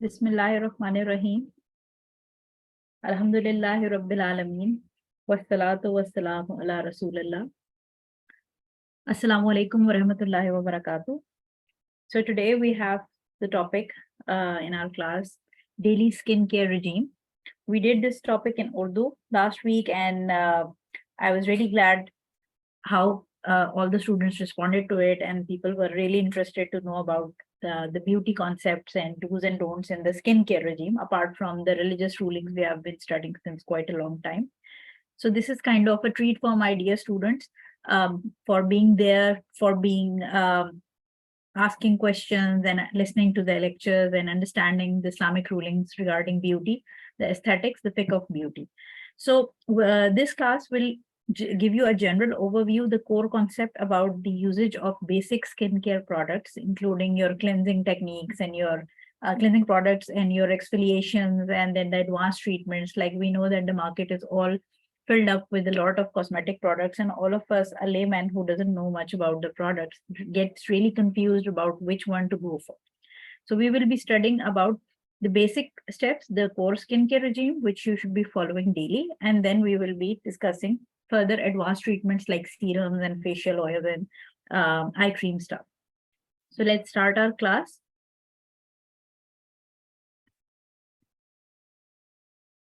Bismillahirrahmanirrahim. Alhamdulillahi Rabbil Alameen. Wassalatu wassalamu ala Rasulillah. Assalamu alaikum wa rahmatullahi wa barakatuh. So today we have the topic in our class, daily skincare regime. We did this topic in Urdu last week, and I was really glad how all the students responded to it, and people were really interested to know about the beauty concepts and do's and don'ts in the skincare regime, apart from the religious rulings we have been studying since quite a long time. So this is kind of a treat for my dear students, for being there, for being asking questions and listening to the lectures and understanding the Islamic rulings regarding beauty, the aesthetics, the fiqh of beauty. So this class will give you a general overview, the core concept about the usage of basic skincare products, including your cleansing techniques and your cleansing products and your exfoliations, and then the advanced treatments. Like, we know that the market is all filled up with a lot of cosmetic products, and all of us, a layman who doesn't know much about the products, gets really confused about which one to go for. So we will be studying about the basic steps, the core skincare regime, which you should be following daily, and then we will be discussing further advanced treatments like serums and facial oils and eye cream stuff. So let's start our class.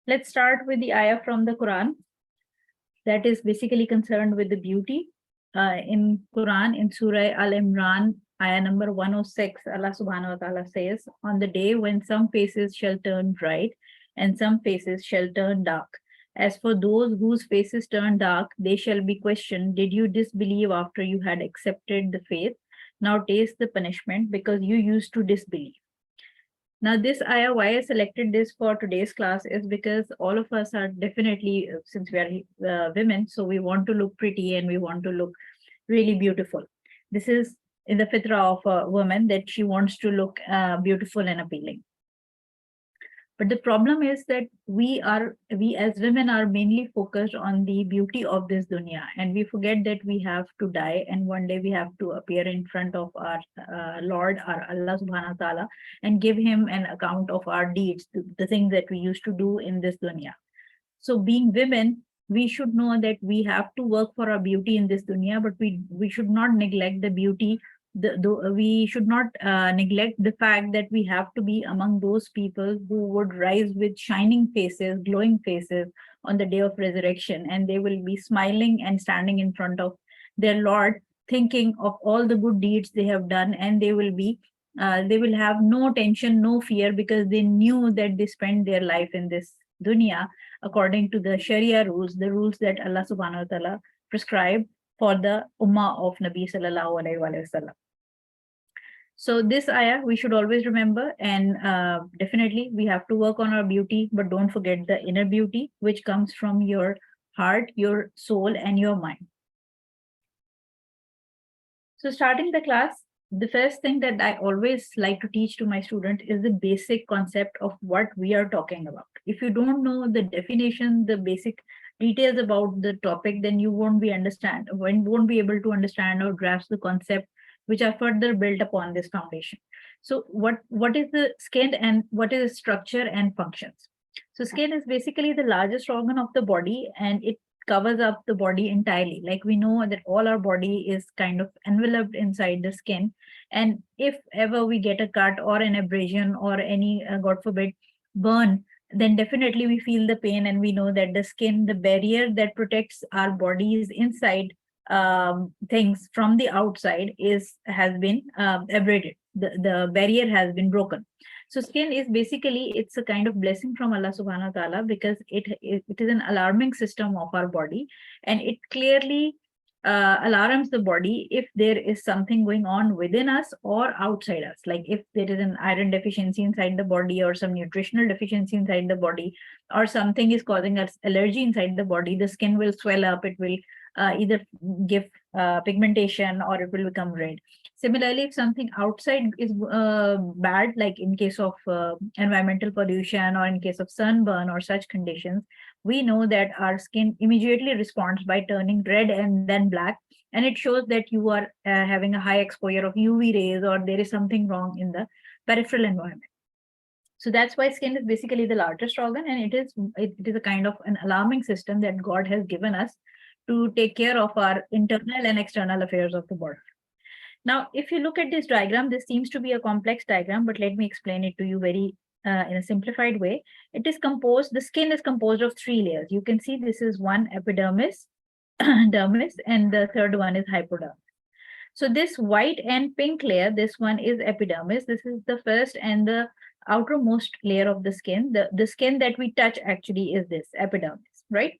Let's start with the ayah from the Quran that is basically concerned with the beauty. In Quran, in Surah Al-Imran, ayah number 106, Allah subhanahu wa ta'ala says, on the day when some faces shall turn bright and some faces shall turn dark. As for those whose faces turn dark, they shall be questioned, did you disbelieve after you had accepted the faith? Now taste the punishment because you used to disbelieve. Now, this ayah, why I selected this for today's class is because all of us are definitely, since we are women, so we want to look pretty and we want to look really beautiful. This is in the fitrah of a woman, that she wants to look beautiful and appealing. But the problem is that we as women are mainly focused on the beauty of this dunya, and we forget that we have to die, and one day we have to appear in front of our Lord, our Allah subhanahu wa ta'ala, and give him an account of our deeds, the things that we used to do in this dunya. So being women, we should know that we have to work for our beauty in this dunya, but we should not neglect the beauty. We should not neglect the fact that we have to be among those people who would rise with shining faces, glowing faces on the day of resurrection, and they will be smiling and standing in front of their Lord, thinking of all the good deeds they have done, and they will have no tension, no fear, because they knew that they spent their life in this dunya according to the Sharia rules, the rules that Allah subhanahu wa ta'ala prescribed for the ummah of Nabi sallallahu alaihi wasallam. So this ayah we should always remember, and definitely we have to work on our beauty, but don't forget the inner beauty, which comes from your heart, your soul, and your mind. So starting the class, the first thing that I always like to teach to my students is the basic concept of what we are talking about. If you don't know the definition, the basic details about the topic, then you won't be able to understand or grasp the concept which are further built upon this foundation. So what is the skin, and what is its structure and functions? So skin is basically the largest organ of the body, and it covers up the body entirely. Like, we know that all our body is kind of enveloped inside the skin, and if ever we get a cut or an abrasion or any god forbid burn, then definitely we feel the pain, and we know that the skin, the barrier that protects our bodies inside things from the outside, has been abraded. The barrier has been broken. So skin is basically, it's a kind of blessing from Allah subhanahu wa ta'ala, because it is an alarming system of our body, and it clearly alarms the body if there is something going on within us or outside us. Like, if there is an iron deficiency inside the body, or some nutritional deficiency inside the body, or something is causing us allergy inside the body, the skin will swell up. It will either give pigmentation, or it will become red. Similarly, if something outside is bad, like in case of environmental pollution, or in case of sunburn or such conditions, we know that our skin immediately responds by turning red and then black, and it shows that you are having a high exposure of UV rays, or there is something wrong in the peripheral environment. So that's why skin is basically the largest organ, and it is a kind of an alarming system that God has given us to take care of our internal and external affairs of the body. Now, if you look at this diagram, this seems to be a complex diagram, but let me explain it to you very in a simplified way. It is composed, the skin is composed of 3 layers. You can see this is one epidermis, dermis, and the third one is hypodermis. So this white and pink layer, this one is epidermis. This is the first and the outermost layer of the skin. The skin that we touch actually is this epidermis, right?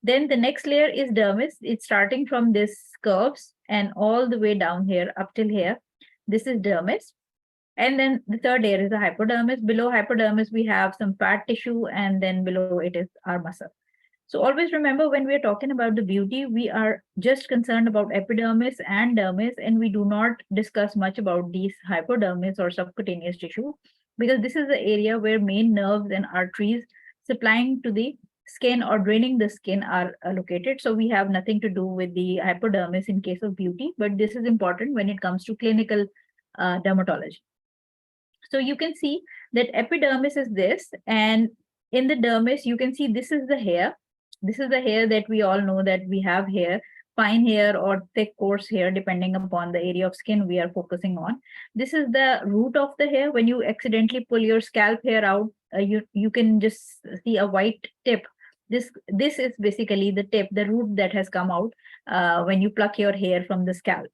Then the next layer is dermis. It's starting from this curves and all the way down here up till here. This is dermis. And then the third layer is the hypodermis. Below hypodermis, we have some fat tissue, and then below it is our muscle. So always remember, when we are talking about the beauty, we are just concerned about epidermis and dermis, and we do not discuss much about these hypodermis or subcutaneous tissue, because this is the area where main nerves and arteries supplying to the skin or draining the skin are located. So we have nothing to do with the hypodermis in case of beauty, but this is important when it comes to clinical dermatology. So you can see that epidermis is this, and in the dermis, you can see this is the hair. This is the hair that we all know that we have hair, fine hair or thick coarse hair, depending upon the area of skin we are focusing on. This is the root of the hair. When you accidentally pull your scalp hair out, you can just see a white tip. This is basically the tip, the root that has come out when you pluck your hair from the scalp.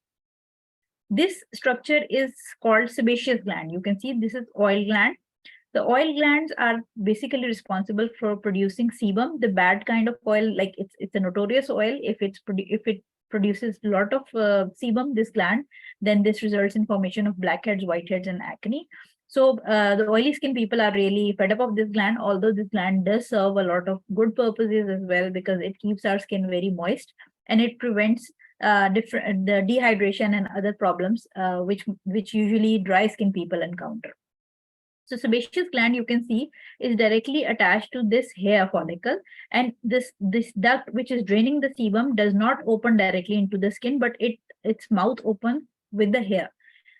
This structure is called sebaceous gland. You can see this is oil gland. The oil glands are basically responsible for producing sebum, the bad kind of oil. Like it's a notorious oil. If it produces a lot of sebum, this gland, then this results in formation of blackheads, whiteheads, and acne. So the oily skin people are really fed up of this gland, although this gland does serve a lot of good purposes as well, because it keeps our skin very moist and it prevents the dehydration and other problems which usually dry skin people encounter. So sebaceous gland, you can see, is directly attached to this hair follicle, and this duct which is draining the sebum does not open directly into the skin, but its mouth open with the hair.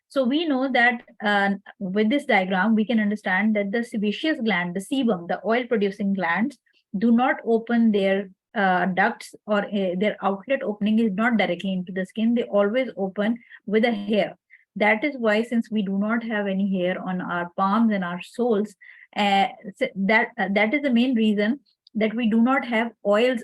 So we know that with this diagram, we can understand that the sebaceous gland, the sebum, the oil producing glands, do not open their ducts, or their outlet opening is not directly into the skin. They always open with a hair. That is why, since we do not have any hair on our palms and our soles, that is the main reason that we do not have oil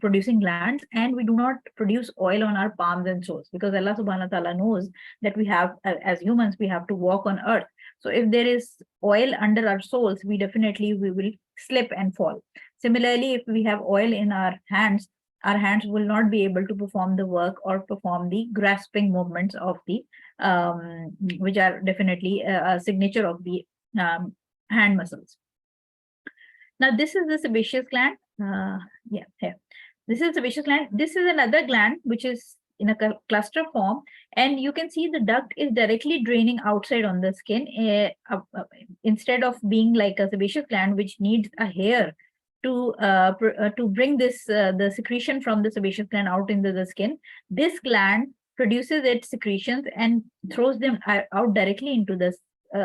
producing glands, and we do not produce oil on our palms and soles, because Allah subhanahu wa ta'ala knows that we have, as humans, we have to walk on earth. So if there is oil under our soles, we will slip and fall. Similarly, if we have oil in our hands will not be able to perform the work or perform the grasping movements of the which are definitely a signature of the hand muscles. Now this is the sebaceous gland. Here. This is sebaceous gland. This is another gland which is in a cluster form, and you can see the duct is directly draining outside on the skin, instead of being like a sebaceous gland which needs a hair to bring this the secretion from the sebaceous gland out into the skin. This gland produces its secretions and throws them out directly into the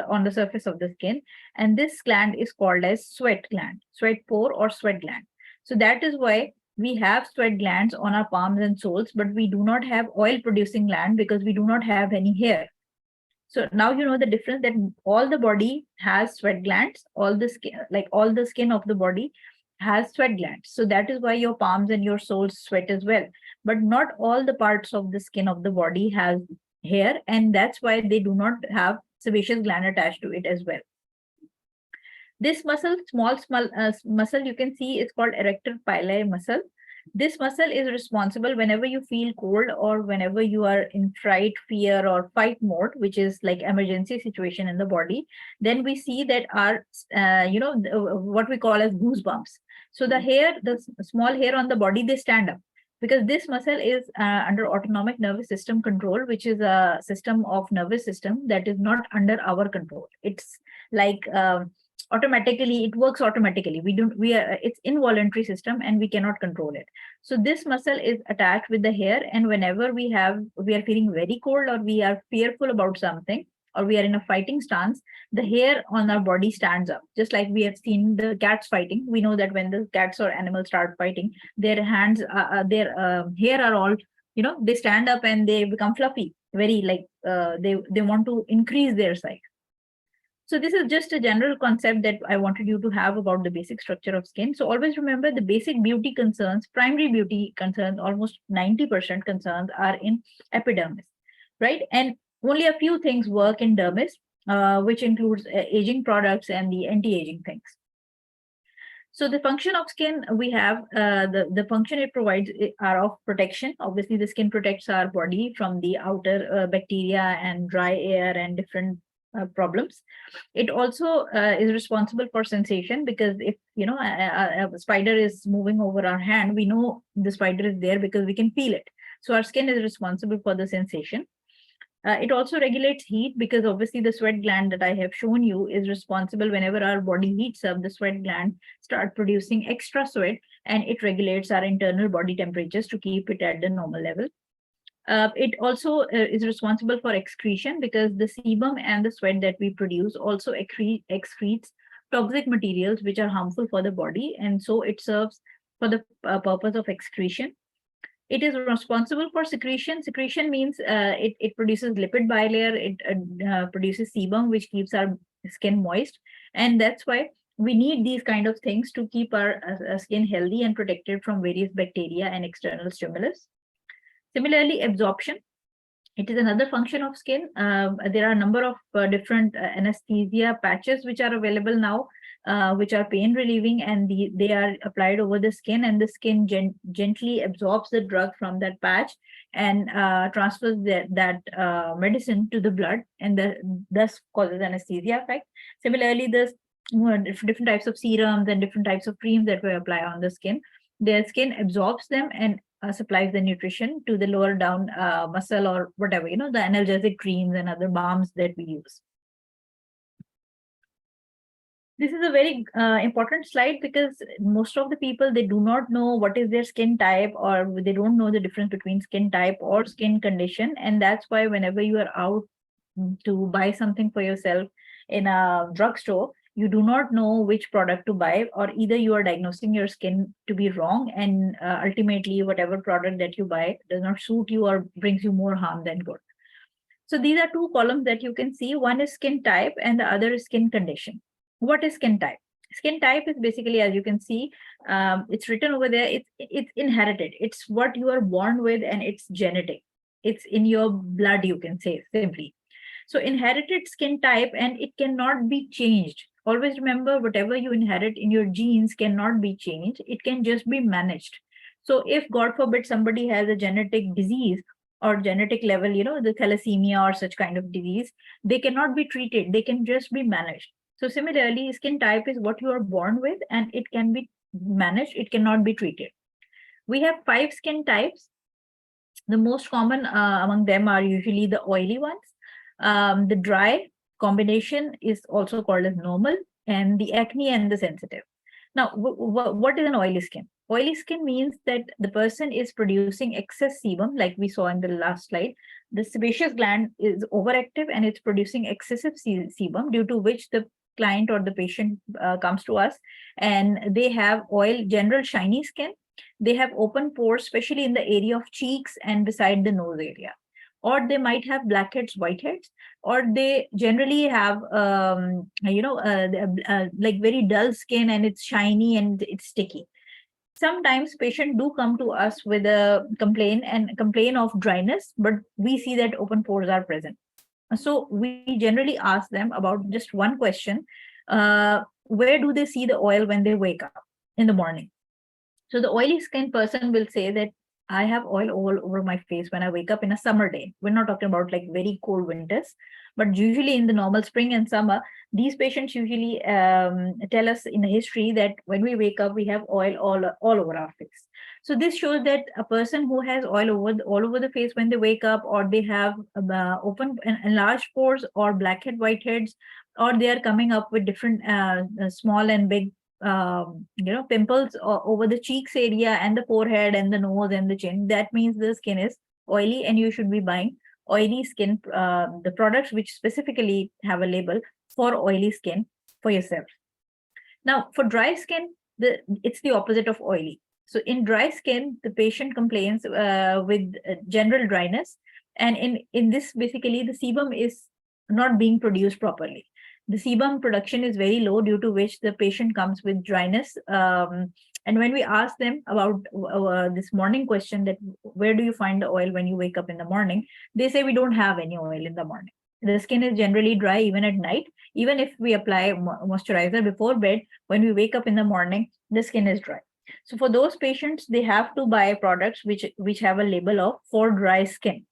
on the surface of the skin, and this gland is called as sweat gland, sweat pore or sweat gland. So that is why we have sweat glands on our palms and soles, but we do not have oil producing gland because we do not have any hair. So now you know the difference, that all the body has sweat glands, all the skin of the body has sweat glands. So that is why your palms and your soles sweat as well. But not all the parts of the skin of the body has hair, and that's why they do not have sebaceous gland attached to it as well. This muscle, small muscle, you can see, is called erector pili muscle. This muscle is responsible whenever you feel cold or whenever you are in fright, fear, or fight mode, which is like emergency situation in the body. Then we see that our, what we call as goosebumps. So the hair, the small hair on the body, they stand up, because this muscle is under autonomic nervous system control, which is a system of nervous system that is not under our control. It's like automatically, it works automatically. It's involuntary system and we cannot control it. So this muscle is attached with the hair, and whenever we are feeling very cold or we are fearful about something, or we are in a fighting stance, the hair on our body stands up. Just like we have seen the cats fighting, we know that when the cats or animals start fighting, their hands, their hair are all, they stand up and they become fluffy, very like they want to increase their size. So this is just a general concept that I wanted you to have about the basic structure of skin. So always remember the basic beauty concerns, primary beauty concerns, almost 90% concerns are in epidermis, right? And only a few things work in dermis, which includes aging products and the anti-aging things. So the function of skin, we have the function it provides are of protection. Obviously, the skin protects our body from the outer bacteria and dry air and different problems. It also is responsible for sensation, because if a spider is moving over our hand, we know the spider is there because we can feel it. So our skin is responsible for the sensation. It also regulates heat, because obviously the sweat gland that I have shown you is responsible. Whenever our body heats up, the sweat gland start producing extra sweat, and it regulates our internal body temperatures to keep it at the normal level. It also is responsible for excretion, because the sebum and the sweat that we produce also excretes toxic materials which are harmful for the body, and so it serves for the purpose of excretion. It is responsible for secretion. Secretion means it produces lipid bilayer, it produces sebum, which keeps our skin moist. And that's why we need these kind of things to keep our skin healthy and protected from various bacteria and external stimulus. Similarly, absorption. It is another function of skin. There are a number of different anesthesia patches which are available now, which are pain relieving, and they are applied over the skin, and the skin gently absorbs the drug from that patch and transfers that medicine to the blood, and thus causes anesthesia effect. Similarly, the different types of serums and different types of creams that we apply on the skin, their skin absorbs them and supplies the nutrition to the lower down muscle or whatever, the analgesic creams and other balms that we use. This is a very important slide, because most of the people, they do not know what is their skin type, or they don't know the difference between skin type or skin condition. And that's why whenever you are out to buy something for yourself in a drugstore, you do not know which product to buy, or either you are diagnosing your skin to be wrong, and ultimately whatever product that you buy does not suit you or brings you more harm than good. So these are two columns that you can see. One is skin type and the other is skin condition. What is skin type? Skin type is basically, as you can see, it's written over there, it's inherited. It's what you are born with, and it's genetic. It's in your blood, you can say simply. So inherited skin type, and it cannot be changed. Always remember, whatever you inherit in your genes cannot be changed. It can just be managed. So if, God forbid, somebody has a genetic disease or genetic level, the thalassemia or such kind of disease, they cannot be treated. They can just be managed. So similarly, skin type is what you are born with, and it can be managed. It cannot be treated. We have 5 skin types. The most common among them are usually the oily ones. The dry combination is also called as normal, and the acne and the sensitive. Now, what is an oily skin? Oily skin means that the person is producing excess sebum, like we saw in the last slide. The sebaceous gland is overactive and it's producing excessive sebum, due to which the client or the patient comes to us, and they have oil, general shiny skin. They have open pores, especially in the area of cheeks and beside the nose area. Or they might have blackheads, whiteheads, or they generally have, like very dull skin, and it's shiny and it's sticky. Sometimes patients do come to us with a complain of dryness, but we see that open pores are present. So we generally ask them about just one question: where do they see the oil when they wake up in the morning? So the oily skin person will say that I have oil all over my face when I wake up in a summer day. We're not talking about like very cold winters, but usually in the normal spring and summer, these patients usually tell us in the history that when we wake up, we have oil all over our face. So this shows that a person who has oil all over the face when they wake up, or they have open and enlarged pores, or blackhead, whiteheads, or they are coming up with different small and big pimples over the cheeks area and the forehead and the nose and the chin, that means the skin is oily, and you should be buying oily skin, the products which specifically have a label for oily skin for yourself. Now, for dry skin, it's the opposite of oily. So in dry skin, the patient complains with general dryness. And in this, basically, the sebum is not being produced properly. The sebum production is very low, due to which the patient comes with dryness. And when we ask them about this morning question, that where do you find the oil when you wake up in the morning, they say we don't have any oil in the morning. The skin is generally dry even at night. Even if we apply moisturizer before bed, when we wake up in the morning, the skin is dry. So for those patients, they have to buy products which have a label of for dry skin.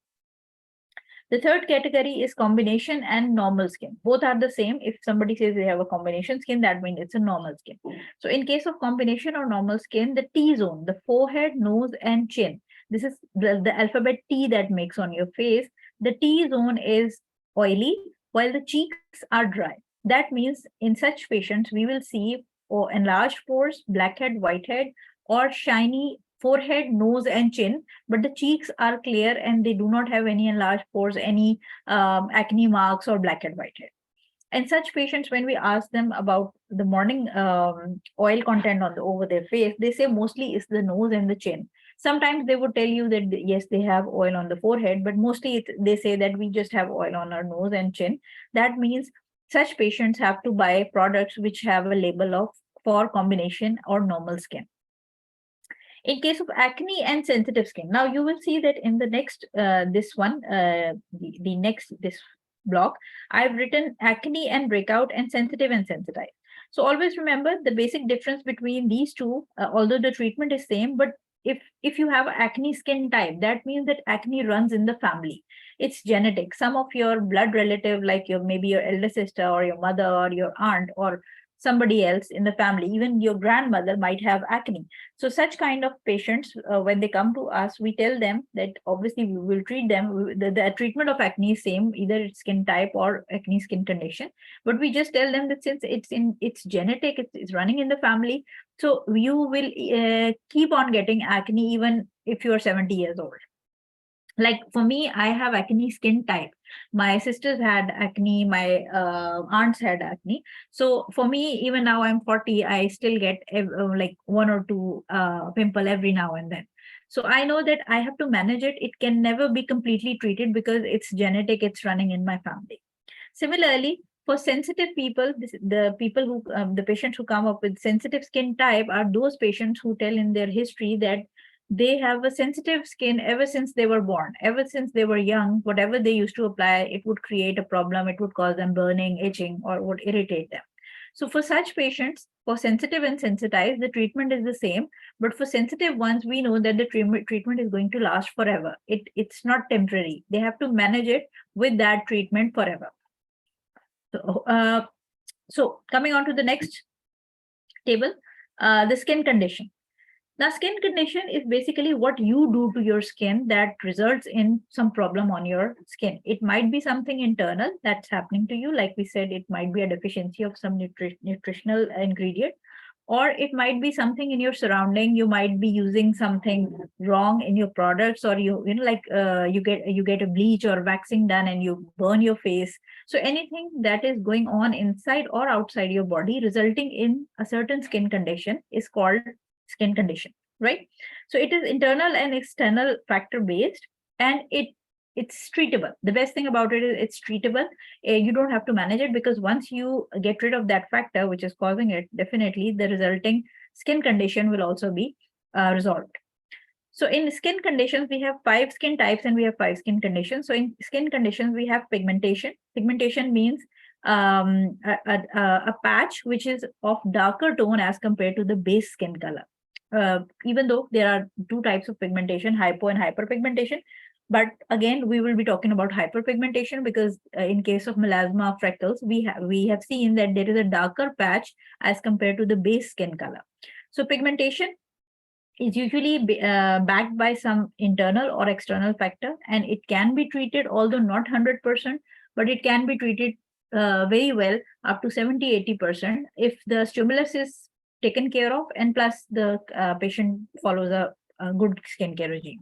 The third category is combination and normal skin. Both are the same. If somebody says they have a combination skin, that means it's a normal skin. So in case of combination or normal skin, the T-zone, the forehead, nose, and chin, this is the alphabet T that makes on your face. The T-zone is oily, while the cheeks are dry. That means in such patients, we will see enlarged pores, blackhead, whitehead, or shiny forehead, nose, and chin, but the cheeks are clear and they do not have any enlarged pores, any acne marks or blackhead, whitehead. And such patients, when we ask them about the morning oil content over their face, they say mostly it's the nose and the chin. Sometimes they would tell you that yes, they have oil on the forehead, but mostly they say that we just have oil on our nose and chin. That means such patients have to buy products which have a label of for combination or normal skin. In case of acne and sensitive skin, now you will see that in the next, this block, I've written acne and breakout and sensitive and sensitized. So always remember the basic difference between these two, although the treatment is same, but if you have acne skin type, that means that acne runs in the family. It's genetic. Some of your blood relative, like maybe your elder sister or your mother or your aunt or somebody else in the family, even your grandmother might have acne. So such kind of patients, when they come to us, we tell them that obviously we will treat them. The treatment of acne is same, either it's skin type or acne skin condition. But we just tell them that since it's genetic, it's running in the family, so you will keep on getting acne even if you're 70 years old. Like for me, I have acne skin type. My sisters had acne, my aunts had acne. So for me, even now I'm 40, I still get like one or two pimple every now and then. So I know that I have to manage it. It can never be completely treated because it's genetic, it's running in my family. Similarly, for sensitive people, the patients who come up with sensitive skin type are those patients who tell in their history that they have a sensitive skin ever since they were born, ever since they were young. Whatever they used to apply, it would create a problem. It would cause them burning, itching, or would irritate them. So for such patients, for sensitive and sensitized, the treatment is the same. But for sensitive ones, we know that the treatment is going to last forever. It's not temporary. They have to manage it with that treatment forever. So coming on to the next table, the skin condition. Now, skin condition is basically what you do to your skin that results in some problem on your skin. It might be something internal that's happening to you. Like we said, it might be a deficiency of some nutritional ingredient, or it might be something in your surrounding. You might be using something wrong in your products, or you get a bleach or waxing done and you burn your face. So anything that is going on inside or outside your body resulting in a certain skin condition is called skin condition, right? So it is internal and external factor based, and it's treatable. The best thing about it is it's treatable. You don't have to manage it, because once you get rid of that factor which is causing it, definitely the resulting skin condition will also be resolved. So in skin conditions, we have 5 skin types and we have 5 skin conditions. So in skin conditions, we have pigmentation. Pigmentation means a patch which is of darker tone as compared to the base skin color. Even though there are 2 types of pigmentation, hypo and hyperpigmentation. But again, we will be talking about hyperpigmentation because in case of melasma, freckles, we have seen that there is a darker patch as compared to the base skin color. So pigmentation is usually backed by some internal or external factor, and it can be treated, although not 100%, but it can be treated very well, up to 70-80%, if the stimulus is taken care of, and plus the patient follows a good skincare regime.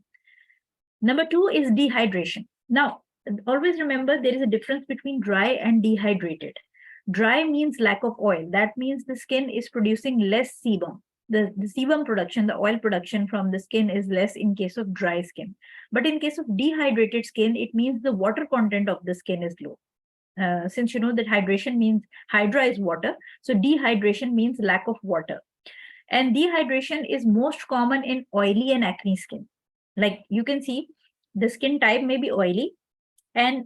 Number 2 is dehydration. Now, always remember there is a difference between dry and dehydrated. Dry means lack of oil. That means the skin is producing less sebum. The sebum production, the oil production from the skin is less in case of dry skin. But in case of dehydrated skin, it means the water content of the skin is low. Since you know that hydration means hydra is water, so dehydration means lack of water. And dehydration is most common in oily and acne skin. Like you can see, the skin type may be oily and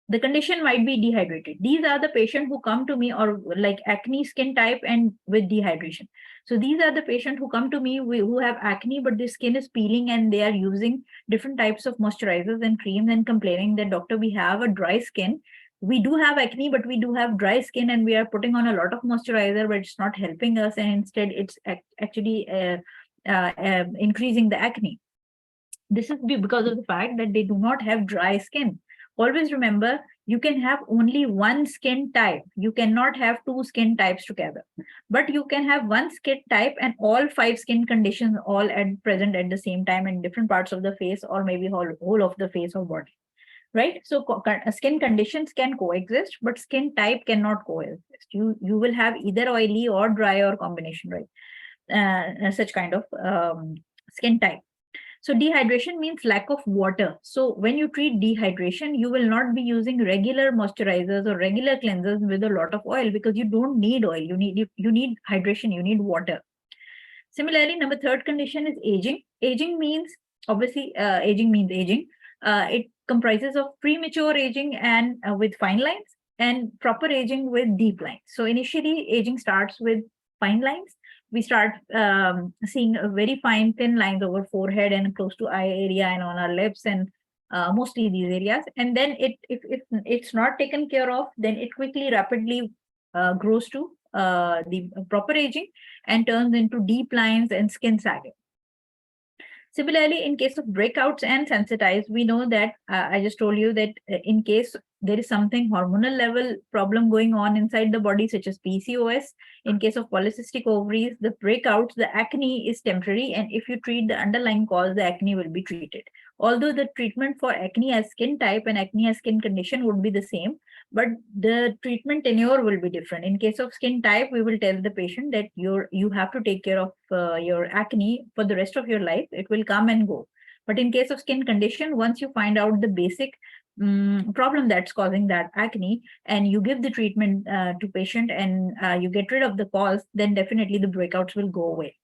the condition might be dehydrated. These are the patients who come to me, or like acne skin type and with dehydration. So these are the patients who come to me who have acne, but their skin is peeling and they are using different types of moisturizers and creams and complaining that, doctor, we have a dry skin. We do have acne, but we do have dry skin and we are putting on a lot of moisturizer, but it's not helping us. And instead it's actually increasing the acne. This is because of the fact that they do not have dry skin. Always remember, you can have only one skin type. You cannot have two skin types together. But you can have one skin type and all 5 skin conditions all present at the same time in different parts of the face, or maybe whole of the face or body. Right? So skin conditions can coexist, but skin type cannot coexist. You will have either oily or dry or combination, right? Such kind of skin type. So dehydration means lack of water. So when you treat dehydration, you will not be using regular moisturizers or regular cleansers with a lot of oil, because you don't need oil. You need hydration, you need water. Similarly, number 3rd condition is aging. Aging means, obviously, aging means aging. It comprises of premature aging and with fine lines, and proper aging with deep lines. So initially, aging starts with fine lines. We start seeing a very fine thin lines over forehead and close to eye area and on our lips, and mostly these areas. And then if it's not taken care of, then it quickly rapidly grows to the proper aging and turns into deep lines and skin sagging. Similarly, in case of breakouts and sensitized, we know that I just told you that in case there is something hormonal level problem going on inside the body, such as PCOS, in case of polycystic ovaries, the breakouts, the acne is temporary. And if you treat the underlying cause, the acne will be treated. Although the treatment for acne as skin type and acne as skin condition would be the same, but the treatment tenure will be different. In case of skin type, we will tell the patient that you have to take care of your acne for the rest of your life. It will come and go. But in case of skin condition, once you find out the basic problem that's causing that acne, and you give the treatment to patient, and you get rid of the cause, then definitely the breakouts will go away.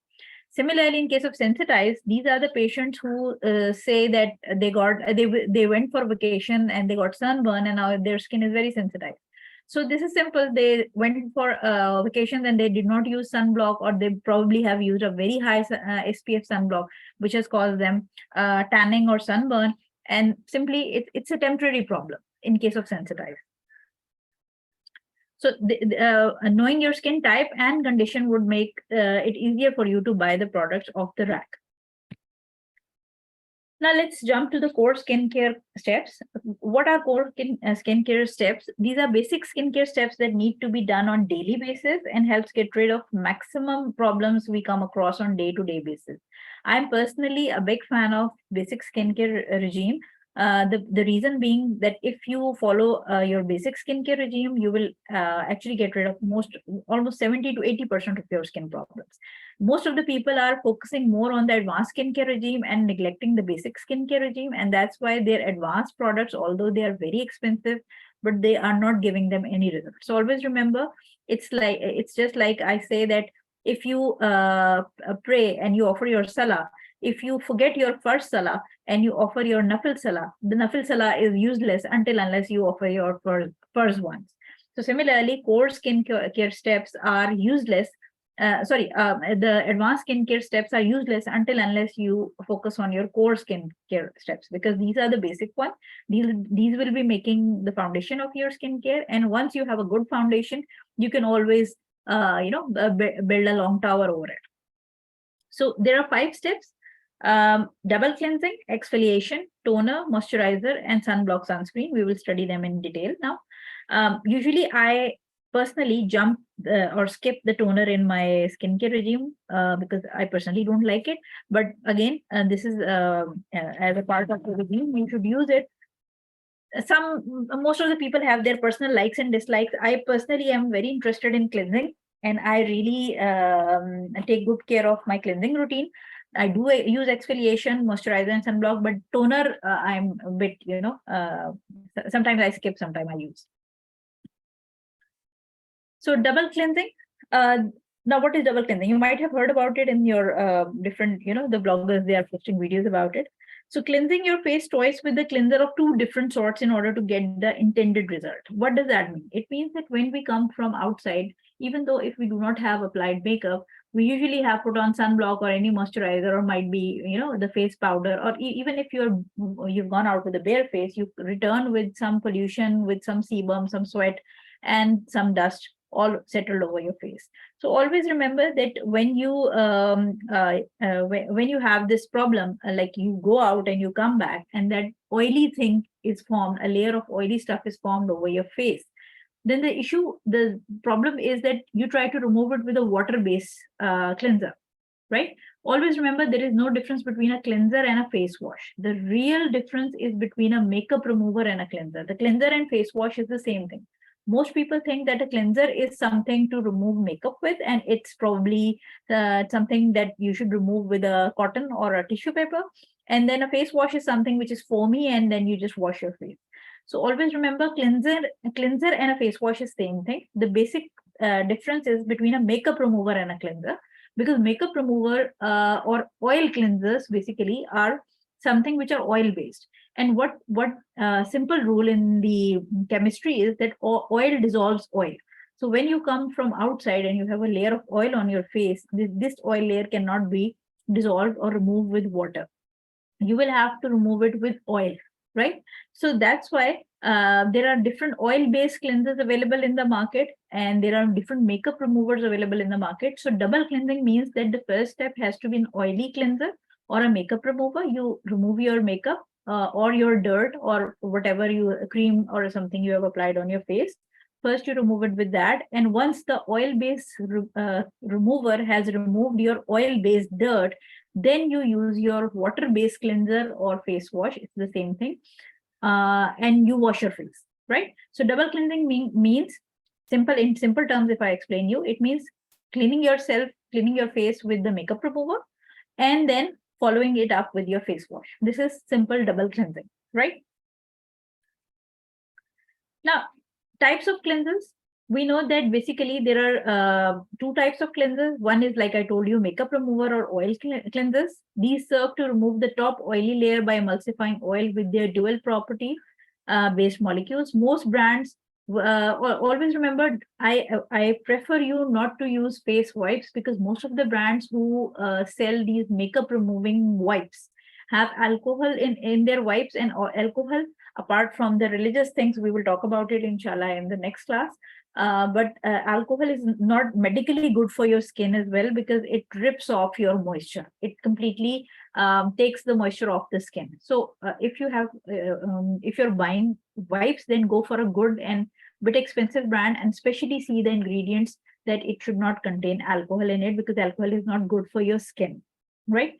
Similarly, in case of sensitized, these are the patients who say that they went for vacation and they got sunburn, and now their skin is very sensitized. So this is simple. They went for vacation and they did not use sunblock, or they probably have used a very high SPF sunblock, which has caused them tanning or sunburn. And simply, it's a temporary problem in case of sensitized. So knowing your skin type and condition would make it easier for you to buy the products off the rack. Now let's jump to the core skincare steps. What are core skincare steps? These are basic skincare steps that need to be done on daily basis and helps get rid of maximum problems we come across on day-to-day basis. I'm personally a big fan of basic skincare regime. The reason being that if you follow your basic skincare regime, you will actually get rid of almost 70 to 80% of your skin problems. Most of the people are focusing more on the advanced skincare regime and neglecting the basic skincare regime. And that's why their advanced products, although they are very expensive, but they are not giving them any results. So always remember, it's just like I say that if you pray and you offer your salah, if you forget your first salah and you offer your nafil salah, the nafil salah is useless unless you offer your first ones. So similarly, core skincare steps are useless. The advanced skincare steps are useless unless you focus on your core skincare steps, because these are the basic ones. These will be making the foundation of your skincare. And once you have a good foundation, you can always build a long tower over it. So there are 5 steps: double cleansing, exfoliation, toner, moisturizer, and sunblock sunscreen. We will study them in detail now. Usually I personally jump or skip the toner in my skincare regime because I personally don't like it. But again, this is as a part of the regime, you should use it most of the people have their personal likes and dislikes. I personally am very interested in cleansing, and I really take good care of my cleansing routine. I do use exfoliation, moisturizer, and sunblock, but toner, I'm a bit, sometimes I skip, sometimes I use. So double cleansing. Now, what is double cleansing? You might have heard about it in your different, the bloggers, they are posting videos about it. So cleansing your face twice with the cleanser of two different sorts in order to get the intended result. What does that mean? It means that when we come from outside, even though if we do not have applied makeup, we usually have put on sunblock or any moisturizer, or might be, the face powder, or even if you've gone out with a bare face, you return with some pollution, with some sebum, some sweat, and some dust all settled over your face. So always remember that when you have this problem, like you go out and you come back, and that oily thing is formed, a layer of oily stuff is formed over your face, then the problem is that you try to remove it with a water-based cleanser, right? Always remember there is no difference between a cleanser and a face wash. The real difference is between a makeup remover and a cleanser. The cleanser and face wash is the same thing. Most people think that a cleanser is something to remove makeup with, and it's probably something that you should remove with a cotton or a tissue paper. And then a face wash is something which is foamy, and then you just wash your face. So always remember, cleanser and a face wash is same thing. The basic difference is between a makeup remover and a cleanser, because makeup remover or oil cleansers basically are something which are oil based. And what simple rule in the chemistry is that oil dissolves oil. So when you come from outside and you have a layer of oil on your face, this oil layer cannot be dissolved or removed with water. You will have to remove it with oil, right? So that's why there are different oil-based cleansers available in the market, and there are different makeup removers available in the market. So double cleansing means that the first step has to be an oily cleanser or a makeup remover. You remove your makeup or your dirt or whatever cream or something you have applied on your face. First, you remove it with that. And once the oil-based remover has removed your oil-based dirt, then you use your water-based cleanser or face wash. It's the same thing. And you wash your face, right? So double cleansing means, in simple terms, if I explain you, it means cleaning your face with the makeup remover, and then following it up with your face wash. This is simple double cleansing, right? Now, types of cleansers. We know that basically there are two types of cleansers. One is, like I told you, makeup remover or oil cleansers. These serve to remove the top oily layer by emulsifying oil with their dual property based molecules. Most brands, always remember, I prefer you not to use face wipes, because most of the brands who sell these makeup removing wipes have alcohol in their wipes, and alcohol, apart from the religious things, we will talk about it inshallah in the next class. But alcohol is not medically good for your skin as well, because it rips off your moisture. It completely takes the moisture off the skin. So if you're buying wipes, then go for a good and bit expensive brand, and especially see the ingredients that it should not contain alcohol in it, because alcohol is not good for your skin, right?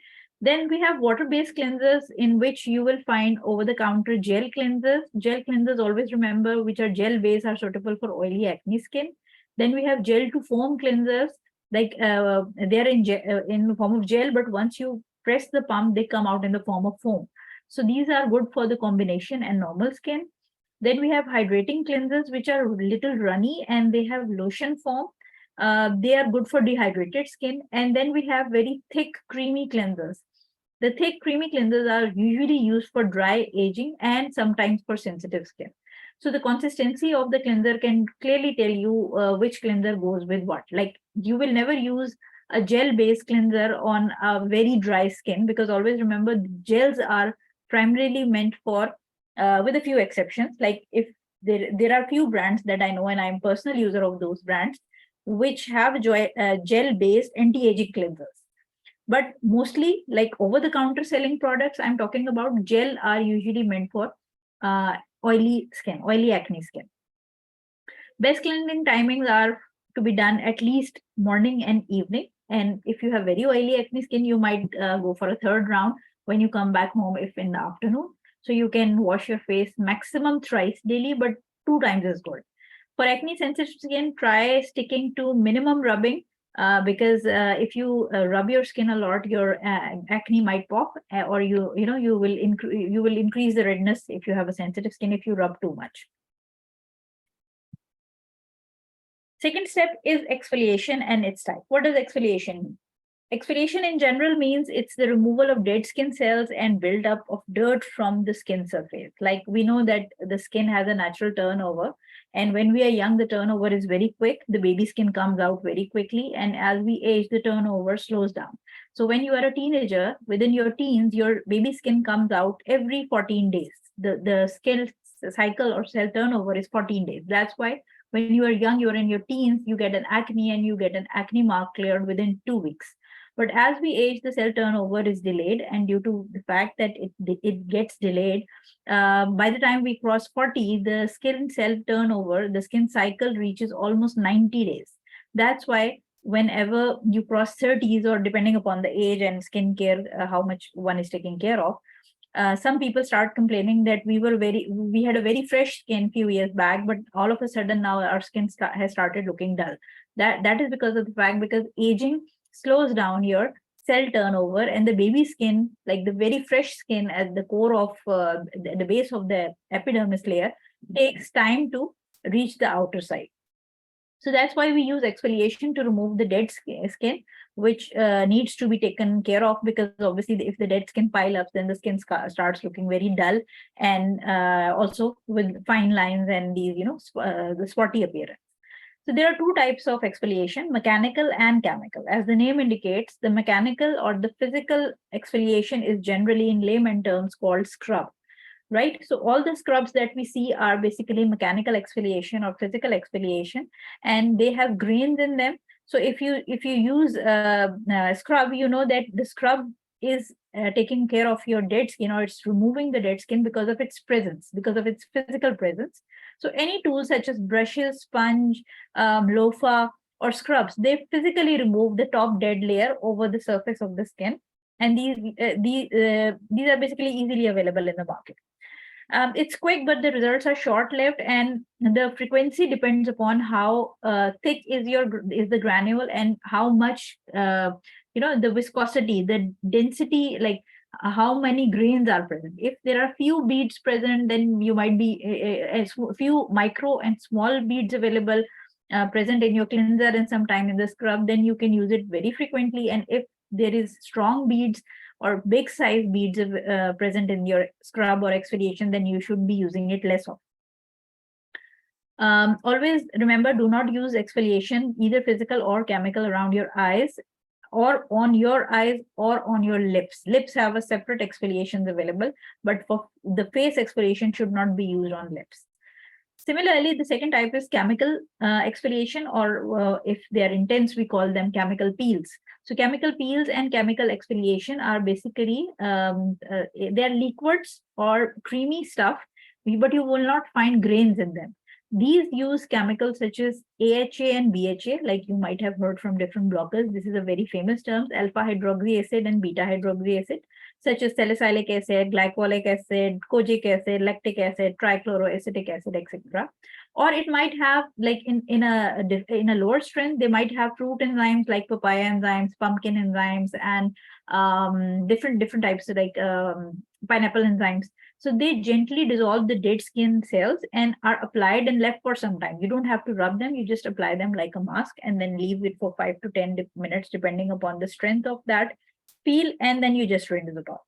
Then we have water-based cleansers, in which you will find over-the-counter gel cleansers. Gel cleansers, always remember, which are gel-based, are suitable for oily acne skin. Then we have gel-to-foam cleansers, like they're in the form of gel, but once you press the pump, they come out in the form of foam. So these are good for the combination and normal skin. Then we have hydrating cleansers, which are a little runny and they have lotion form. They are good for dehydrated skin. And then we have very thick, creamy cleansers. The thick, creamy cleansers are usually used for dry, aging, and sometimes for sensitive skin. So the consistency of the cleanser can clearly tell you which cleanser goes with what. Like, you will never use a gel-based cleanser on a very dry skin, because always remember, gels are primarily meant for, with a few exceptions, like if there are few brands that I know, and I'm a personal user of those brands, which have gel-based anti-aging cleansers. But mostly, like over-the-counter selling products I'm talking about, gel are usually meant for oily acne skin. Best cleansing timings are to be done at least morning and evening. And if you have very oily acne skin, you might go for a third round when you come back home, if in the afternoon. So you can wash your face maximum thrice daily, but 2 times is good. For acne sensitive skin, try sticking to minimum rubbing, because if you rub your skin a lot, your acne might pop, or you will increase the redness if you have a sensitive skin if you rub too much. Second step is exfoliation and its type. What does exfoliation mean? Exfoliation in general means it's the removal of dead skin cells and buildup of dirt from the skin surface. Like we know that the skin has a natural turnover, and when we are young, the turnover is very quick. The baby skin comes out very quickly, and as we age, the turnover slows down. So when you are a teenager, within your teens, your baby skin comes out every 14 days. The skin cycle or cell turnover is 14 days. That's why when you are young, you're in your teens, you get an acne and you get an acne mark cleared within 2 weeks. But as we age, the cell turnover is delayed, and due to the fact that it gets delayed, by the time we cross 40, the skin cell turnover, the skin cycle reaches almost 90 days. That's why whenever you cross 30s, or depending upon the age and skincare, how much one is taking care of, some people start complaining that we had a very fresh skin few years back, but all of a sudden now our skin has started looking dull. That is because of the fact, because aging slows down your cell turnover, and the baby skin, like the very fresh skin at the core of the base of the epidermis layer, takes time to reach the outer side. So that's why we use exfoliation to remove the dead skin, which needs to be taken care of, because obviously if the dead skin pile up, then the skin starts looking very dull, and also with fine lines and these, the spotty appearance. So there are 2 types of exfoliation, mechanical and chemical. As the name indicates, the mechanical or the physical exfoliation is generally in layman terms called scrub, right? So all the scrubs that we see are basically mechanical exfoliation or physical exfoliation, and they have grains in them. So if you use scrub, you know that the scrub is taking care of your dead skin, or it's removing the dead skin because of its presence, because of its physical presence. So any tools such as brushes, sponge, loofah, or scrubs, they physically remove the top dead layer over the surface of the skin, and these are basically easily available in the market. It's quick, but the results are short-lived, and the frequency depends upon how thick is the granule, and how much the viscosity, the density, like how many grains are present. If there are few beads present, then you might be a few micro and small beads available present in your cleanser and sometime in the scrub, then you can use it very frequently. And if there is strong beads or big size beads present in your scrub or exfoliation, then you should be using it less of. Always remember, do not use exfoliation, either physical or chemical, around your eyes, or on your eyes, or on your lips. Lips have a separate exfoliations available, but for the face, exfoliation should not be used on lips. Similarly, the second type is chemical exfoliation, or if they are intense, we call them chemical peels. So chemical peels and chemical exfoliation are basically, they are liquids or creamy stuff, but you will not find grains in them. These use chemicals such as AHA and BHA, like you might have heard from different bloggers. This is a very famous term, alpha hydroxy acid and beta hydroxy acid, such as salicylic acid, glycolic acid, kojic acid, lactic acid, trichloroacetic acid, etc. Or it might have, like in a lower strength, they might have fruit enzymes like papaya enzymes, pumpkin enzymes, and different types, like pineapple enzymes. So they gently dissolve the dead skin cells and are applied and left for some time. You don't have to rub them, you just apply them like a mask and then leave it for 5 to 10 minutes, depending upon the strength of that peel, and then you just rinse it off.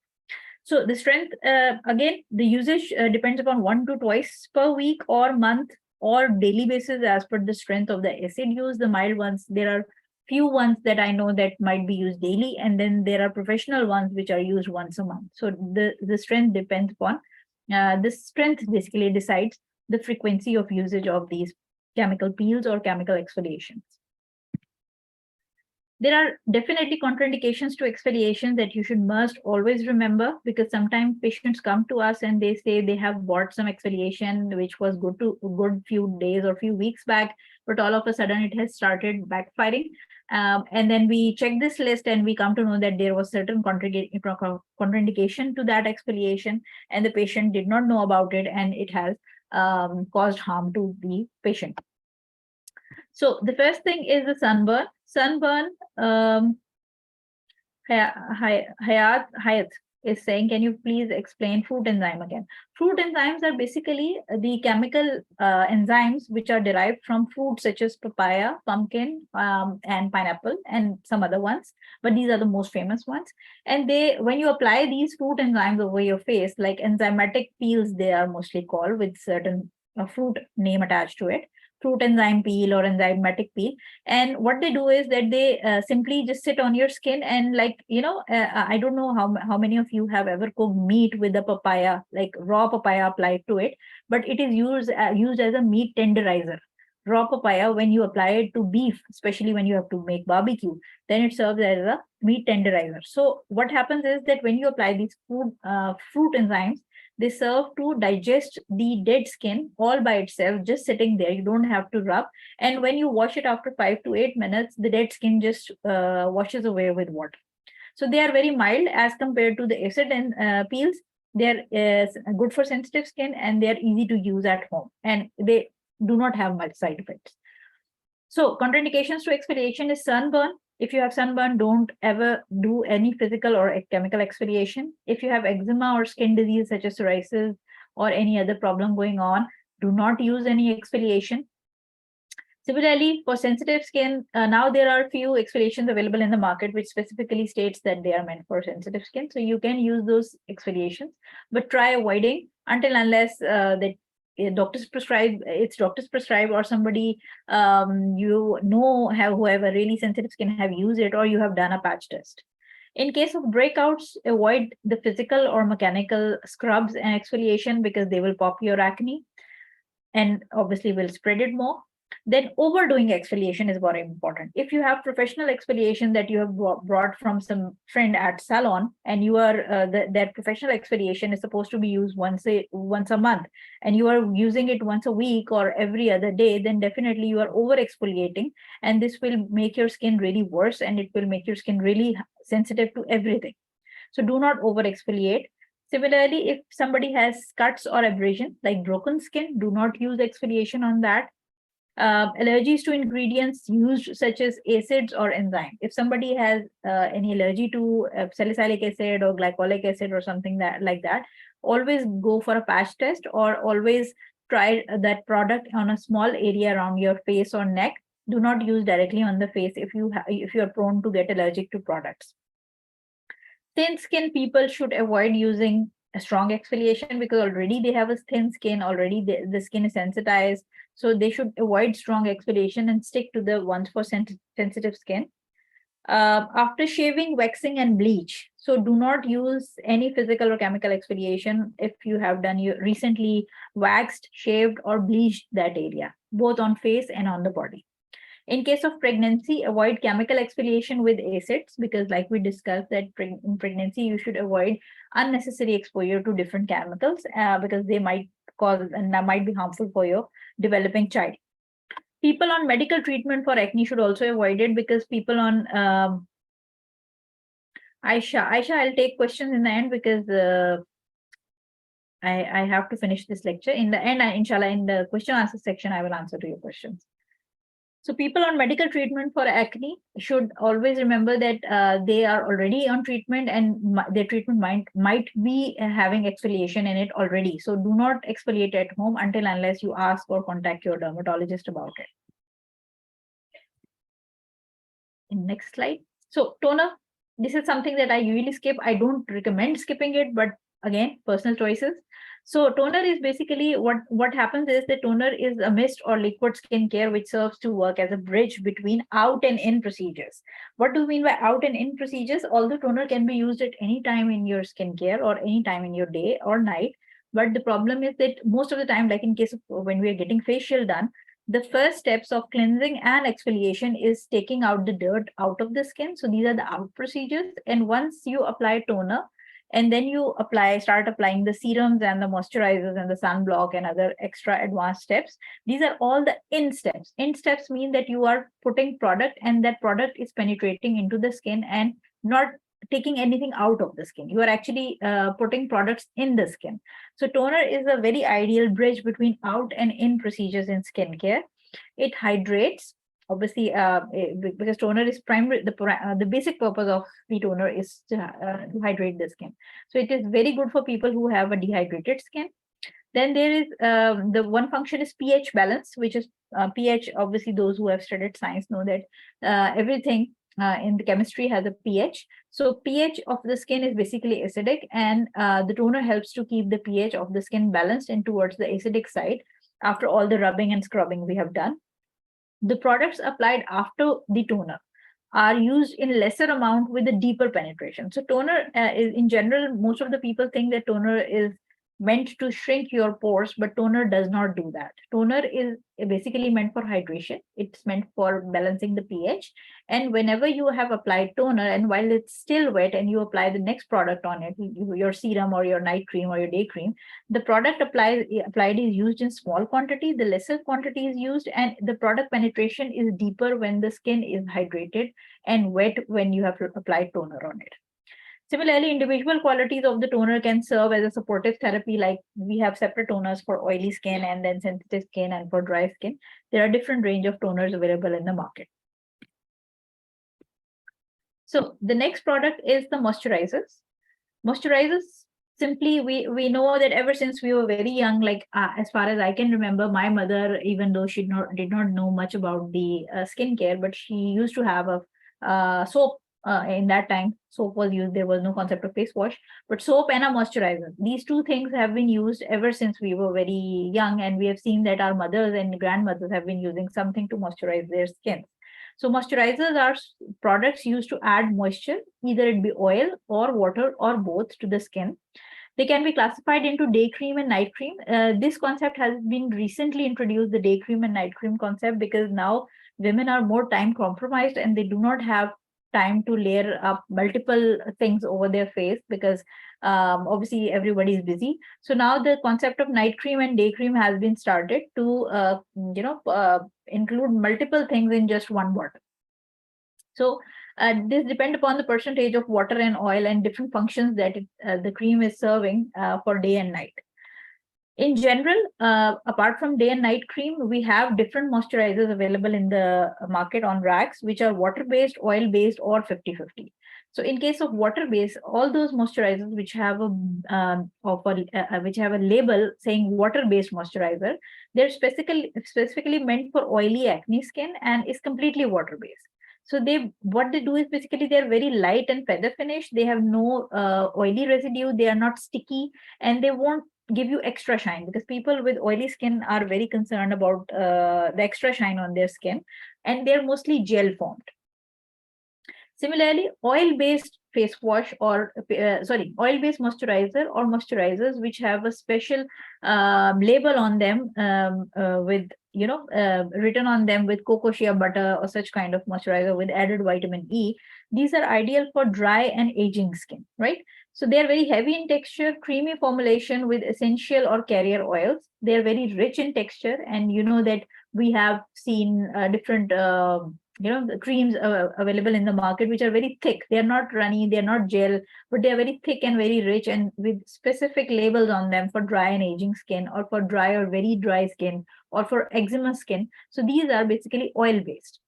So the strength, again, the usage depends upon 1 to 2 per week or month or daily basis as per the strength of the acid used. The mild ones, there are few ones that I know that might be used daily, and then there are professional ones which are used once a month. So the strength depends upon, the strength basically decides the frequency of usage of these chemical peels or chemical exfoliations. There are definitely contraindications to exfoliation that you must always remember, because sometimes patients come to us and they say they have bought some exfoliation which was good few days or few weeks back, but all of a sudden it has started backfiring. And then we check this list and we come to know that there was certain contraindication to that exfoliation, and the patient did not know about it, and it has caused harm to the patient. So the first thing is the sunburn. Sunburn, Hayat is saying, can you please explain fruit enzyme again? Fruit enzymes are basically the chemical enzymes which are derived from fruits such as papaya, pumpkin, and pineapple, and some other ones, but these are the most famous ones. And when you apply these fruit enzymes over your face, like enzymatic peels, they are mostly called, with certain fruit name attached to it, fruit enzyme peel or enzymatic peel. And what they do is that they simply just sit on your skin, and I don't know how many of you have ever cooked meat with a papaya, like raw papaya applied to it, but it is used as a meat tenderizer. Raw papaya, when you apply it to beef, especially when you have to make barbecue, then it serves as a meat tenderizer. So what happens is that when you apply these fruit enzymes, they serve to digest the dead skin all by itself, just sitting there. You don't have to rub. And when you wash it after 5 to 8 minutes, the dead skin just washes away with water. So they are very mild as compared to the acid and peels. They are good for sensitive skin, and they are easy to use at home, and they do not have much side effects. So contraindications to exfoliation is sunburn. If you have sunburn, don't ever do any physical or chemical exfoliation. If you have eczema or skin disease such as psoriasis or any other problem going on, do not use any exfoliation. Similarly, for sensitive skin, now there are few exfoliations available in the market which specifically states that they are meant for sensitive skin. So you can use those exfoliations, but try avoiding until unless doctors prescribe, or somebody whoever really sensitive skin have used it, or you have done a patch test. In case of breakouts, avoid the physical or mechanical scrubs and exfoliation because they will pop your acne and obviously will spread it more. Then overdoing exfoliation is very important. If you have professional exfoliation that you have brought from some friend at salon, and you are that professional exfoliation is supposed to be used once a month, and you are using it once a week or every other day, then definitely you are over exfoliating, and this will make your skin really worse, and it will make your skin really sensitive to everything. So do not over exfoliate. Similarly, if somebody has cuts or abrasion like broken skin, do not use exfoliation on that. Allergies to ingredients used such as acids or enzyme. If somebody has any allergy to salicylic acid or glycolic acid or something like that, always go for a patch test, or always try that product on a small area around your face or neck. Do not use directly on the face if you are prone to get allergic to products. Thin skin people should avoid using a strong exfoliation because already they have a thin skin, already the skin is sensitized. So they should avoid strong exfoliation and stick to the ones for sensitive skin. After shaving, waxing, and bleach. So do not use any physical or chemical exfoliation if you have recently waxed, shaved, or bleached that area, both on face and on the body. In case of pregnancy, avoid chemical exfoliation with acids because, like we discussed, that in pregnancy you should avoid unnecessary exposure to different chemicals because they might cause and that might be harmful for your developing child. People on medical treatment for acne should also avoid it because people on Aisha, I'll take questions in the end because I have to finish this lecture. In the end, inshallah, in the question answer section, I will answer to your questions. So people on medical treatment for acne should always remember that they are already on treatment, and their treatment might be having exfoliation in it already. So do not exfoliate at home until unless you ask or contact your dermatologist about it. Next slide. So toner, this is something that I usually skip. I don't recommend skipping it, but again, personal choices. So toner is basically what happens is the toner is a mist or liquid skincare which serves to work as a bridge between out and in procedures. What do we mean by out and in procedures? Although toner can be used at any time in your skincare or any time in your day or night, but the problem is that most of the time, like in case of when we are getting facial done, the first steps of cleansing and exfoliation is taking out the dirt out of the skin. So these are the out procedures. And once you apply toner, And then you start applying the serums and the moisturizers and the sunblock and other extra advanced steps. These are all the in steps. In steps mean that you are putting product and that product is penetrating into the skin and not taking anything out of the skin. You are actually putting products in the skin. So toner is a very ideal bridge between out and in procedures in skincare. It hydrates, obviously, because toner is primary. The basic purpose of the toner is to hydrate the skin. So it is very good for people who have a dehydrated skin. Then there is the one function is pH balance, which is pH. Obviously, those who have studied science know that everything in the chemistry has a pH. So pH of the skin is basically acidic, and the toner helps to keep the pH of the skin balanced and towards the acidic side after all the rubbing and scrubbing we have done. The products applied after the toner are used in lesser amount with a deeper penetration. So toner is, in general, most of the people think that toner is meant to shrink your pores, but toner does not do that. Toner is basically meant for hydration. It's meant for balancing the pH. And whenever you have applied toner, and while it's still wet and you apply the next product on it, your serum or your night cream or your day cream, the product applied is used in small quantity, the lesser quantity is used, and the product penetration is deeper when the skin is hydrated and wet when you have applied toner on it. Similarly, individual qualities of the toner can serve as a supportive therapy, like we have separate toners for oily skin and then sensitive skin and for dry skin. There are different range of toners available in the market. So the next product is the moisturizers. Moisturizers, simply, we know that ever since we were very young, like as far as I can remember, my mother, even though she did not know much about the skincare, but she used to have a soap. In that time, soap was used. There was no concept of face wash, but soap and a moisturizer. These two things have been used ever since we were very young, and we have seen that our mothers and grandmothers have been using something to moisturize their skin. So moisturizers are products used to add moisture, either it be oil or water or both, to the skin. They can be classified into day cream and night cream. This concept has been recently introduced, the day cream and night cream concept, because now women are more time compromised and they do not have time to layer up multiple things over their face, because obviously everybody is busy. So now the concept of night cream and day cream has been started to include multiple things in just one bottle. So this depends upon the percentage of water and oil and different functions that the cream is serving for day and night. In general, apart from day and night cream, we have different moisturizers available in the market on racks, which are water-based, oil-based, or 50-50. So in case of water-based, all those moisturizers which have a label saying water-based moisturizer, they're specifically meant for oily acne skin and is completely water-based. So what they do is basically they're very light and feather finish. They have no oily residue. They are not sticky, and they won't give you extra shine, because people with oily skin are very concerned about the extra shine on their skin, and they're mostly gel formed. Similarly, oil-based face wash or oil-based moisturizer or moisturizers which have a special label on them with written on them with cocoa shea butter or such kind of moisturizer with added vitamin E. These are ideal for dry and aging skin, right? So they are very heavy in texture, creamy formulation with essential or carrier oils. They are very rich in texture, and you know that we have seen different the creams available in the market which are very thick. They are not runny, they are not gel, but they are very thick and very rich, and with specific labels on them for dry and aging skin, or for dry or very dry skin, or for eczema skin. So these are basically oil based.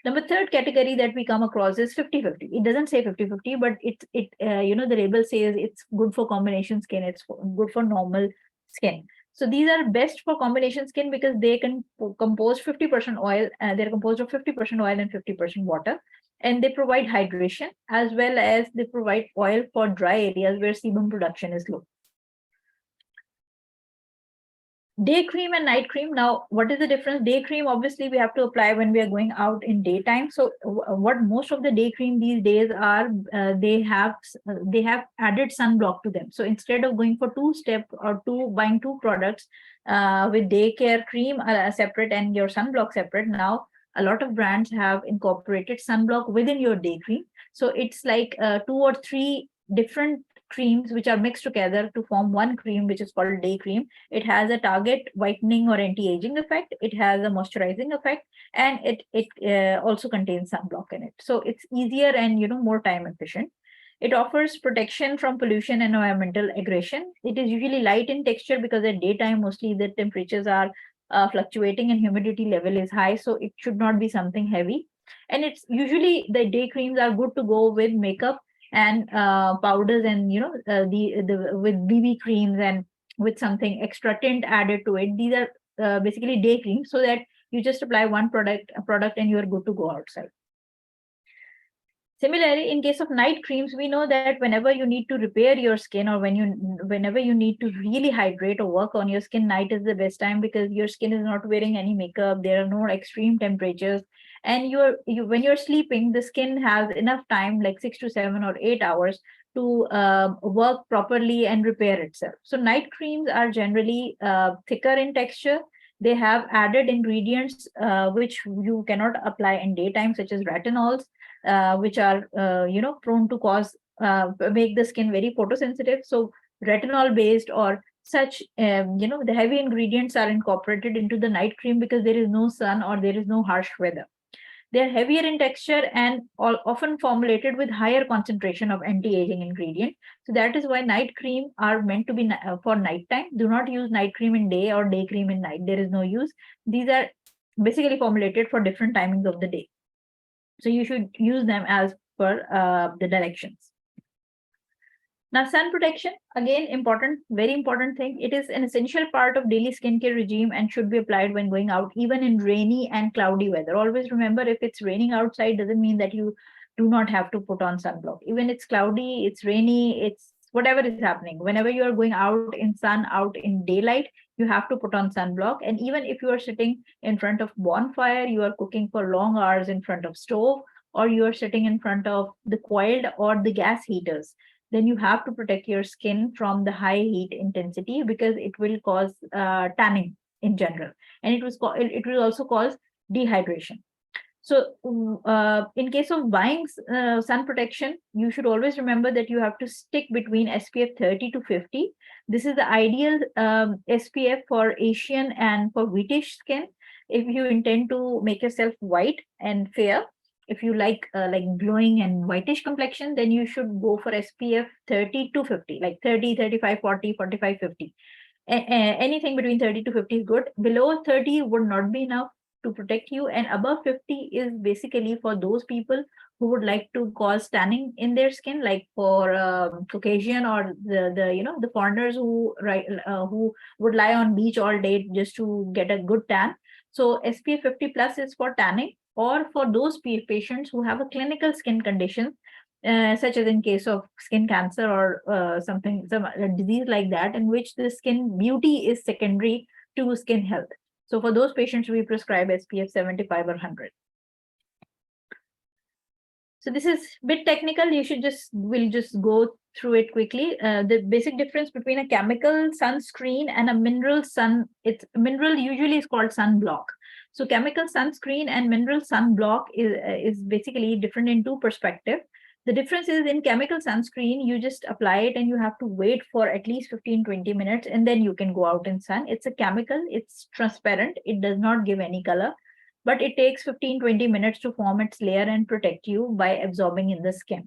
Number third category that we come across is 50-50. It doesn't say 50-50, but the label says it's good for combination skin, it's good for normal skin. So these are best for combination skin because they can compose 50% oil. They're composed of 50% oil and 50% water. And they provide hydration, as well as they provide oil for dry areas where sebum production is low. Day cream and night cream. Now, what is the difference? Day cream, obviously, we have to apply when we are going out in daytime. So what most of the day cream these days are, they have added sunblock to them. So instead of going for two-step or buying two products with day care cream separate and your sunblock separate, now a lot of brands have incorporated sunblock within your day cream. So it's like 2 or 3 different creams which are mixed together to form one cream, which is called day cream. It has a target whitening or anti-aging effect. It has a moisturizing effect, and it also contains sunblock in it. So it's easier and more time efficient. It offers protection from pollution and environmental aggression. It is usually light in texture because at daytime mostly the temperatures are fluctuating and humidity level is high, so it should not be something heavy. And it's usually the day creams are good to go with makeup and powders, and the with BB creams and with something extra tint added to it. These are basically day creams, so that you just apply one product and you're good to go outside. Similarly, in case of night creams, we know that whenever you need to repair your skin, or whenever you need to really hydrate or work on your skin, night is the best time because your skin is not wearing any makeup. There are no extreme temperatures, and when you're sleeping, the skin has enough time, like 6 to 7 or 8 hours, to work properly and repair itself. So night creams are generally thicker in texture. They have added ingredients which you cannot apply in daytime, such as retinols, which are prone to cause make the skin very photosensitive. So retinol based or such the heavy ingredients are incorporated into the night cream because there is no sun or there is no harsh weather. They are heavier in texture and often formulated with higher concentration of anti-aging ingredient. So that is why night cream are meant to be for nighttime. Do not use night cream in day or day cream in night. There is no use. These are basically formulated for different timings of the day. So you should use them as per the directions. Now, sun protection, again, important, very important thing. It is an essential part of daily skincare regime and should be applied when going out, even in rainy and cloudy weather. Always remember, if it's raining outside, doesn't mean that you do not have to put on sunblock. Even it's cloudy, it's rainy, it's whatever is happening. Whenever you are going out in sun, out in daylight, you have to put on sunblock. And even if you are sitting in front of bonfire, you are cooking for long hours in front of stove, or you are sitting in front of the coiled or the gas heaters, then you have to protect your skin from the high heat intensity because it will cause tanning in general, and it will also cause dehydration. So in case of buying sun protection, you should always remember that you have to stick between SPF 30 to 50. This is the ideal SPF for Asian and for whitish skin. If you intend to make yourself white and fair, if you like glowing and whitish complexion, then you should go for SPF 30 to 50, like 30, 35, 40, 45, 50. Anything between 30 to 50 is good. Below 30 would not be enough to protect you, and above 50 is basically for those people who would like to cause tanning in their skin, like for Caucasian or the foreigners who would lie on beach all day just to get a good tan. So SPF 50 plus is for tanning, or for those patients who have a clinical skin condition, such as in case of skin cancer or some disease like that, in which the skin beauty is secondary to skin health. So for those patients, we prescribe SPF 75 or 100. So this is a bit technical. We'll just go through it quickly. The basic difference between a chemical sunscreen and a mineral mineral usually is called sunblock. So chemical sunscreen and mineral sunblock is basically different in two perspectives. The difference is, in chemical sunscreen, you just apply it and you have to wait for at least 15-20 minutes and then you can go out in sun. It's a chemical, it's transparent, it does not give any color, but it takes 15-20 minutes to form its layer and protect you by absorbing in the skin.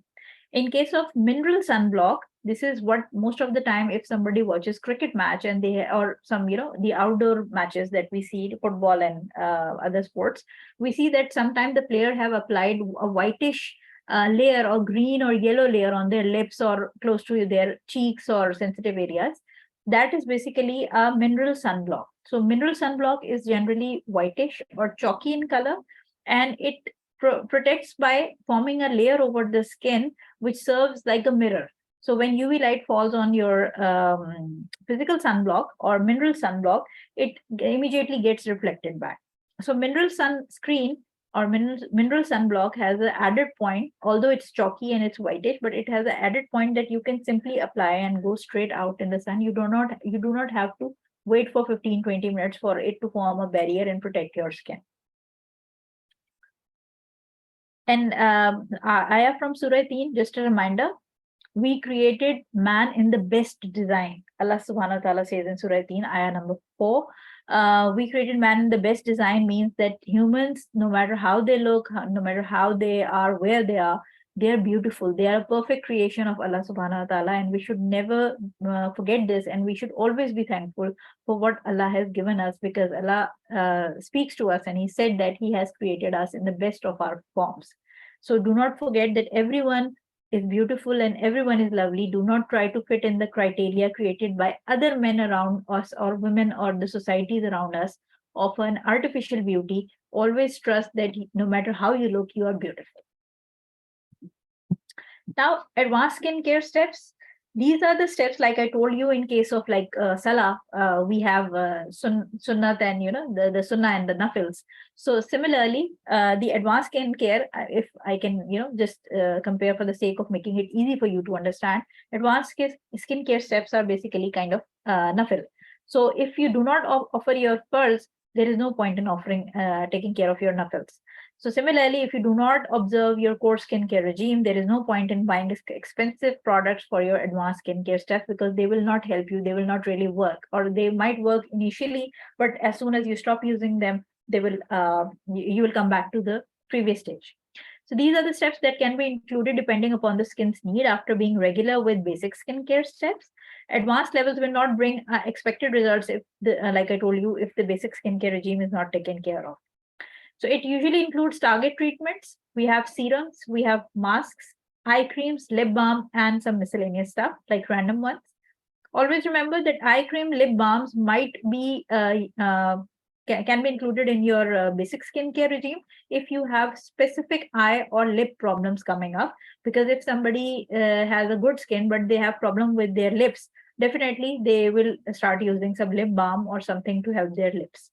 In case of mineral sunblock, this is what most of the time, if somebody watches cricket match and or some, the outdoor matches that we see, football and other sports, we see that sometimes the player have applied a whitish layer or green or yellow layer on their lips or close to their cheeks or sensitive areas. That is basically a mineral sunblock. So mineral sunblock is generally whitish or chalky in color, and it protects by forming a layer over the skin, which serves like a mirror. So when UV light falls on your physical sunblock or mineral sunblock, it immediately gets reflected back. So mineral sunscreen or mineral sunblock has an added point, although it's chalky and it's whitish, but it has an added point that you can simply apply and go straight out in the sun. You do not have to wait for 15-20 minutes for it to form a barrier and protect your skin. And Aya from Surah 3, just a reminder, we created man in the best design. Allah subhanahu wa ta'ala says in Surah 18, ayah number 4. We created man in the best design means that humans, no matter how they look, no matter how they are, where they are beautiful. They are a perfect creation of Allah subhanahu wa ta'ala, and we should never forget this, and we should always be thankful for what Allah has given us, because Allah speaks to us and He said that He has created us in the best of our forms. So do not forget that everyone is beautiful and everyone is lovely. Do not try to fit in the criteria created by other men around us or women or the societies around us of an artificial beauty. Always trust that no matter how you look, you are beautiful. Now, advanced skincare steps. These are the steps, like I told you, in case of like Salah, we have sunnat and, the sunnah and the nafils. So similarly, the advanced skincare, if I can, just compare for the sake of making it easy for you to understand, advanced skincare steps are basically kind of nafil. So if you do not offer your pearls, there is no point in offering, taking care of your nafils. So similarly, if you do not observe your core skincare regime, there is no point in buying expensive products for your advanced skincare steps, because they will not help you. They will not really work, or they might work initially, but as soon as you stop using them, they will you will come back to the previous stage. So these are the steps that can be included depending upon the skin's need after being regular with basic skincare steps. Advanced levels will not bring expected results if, like I told you, if the basic skincare regime is not taken care of. So it usually includes target treatments. We have serums, we have masks, eye creams, lip balm, and some miscellaneous stuff like random ones. Always remember that eye cream, lip balms might be can be included in your basic skincare regime if you have specific eye or lip problems coming up. Because if somebody has a good skin but they have problem with their lips, definitely they will start using some lip balm or something to help their lips.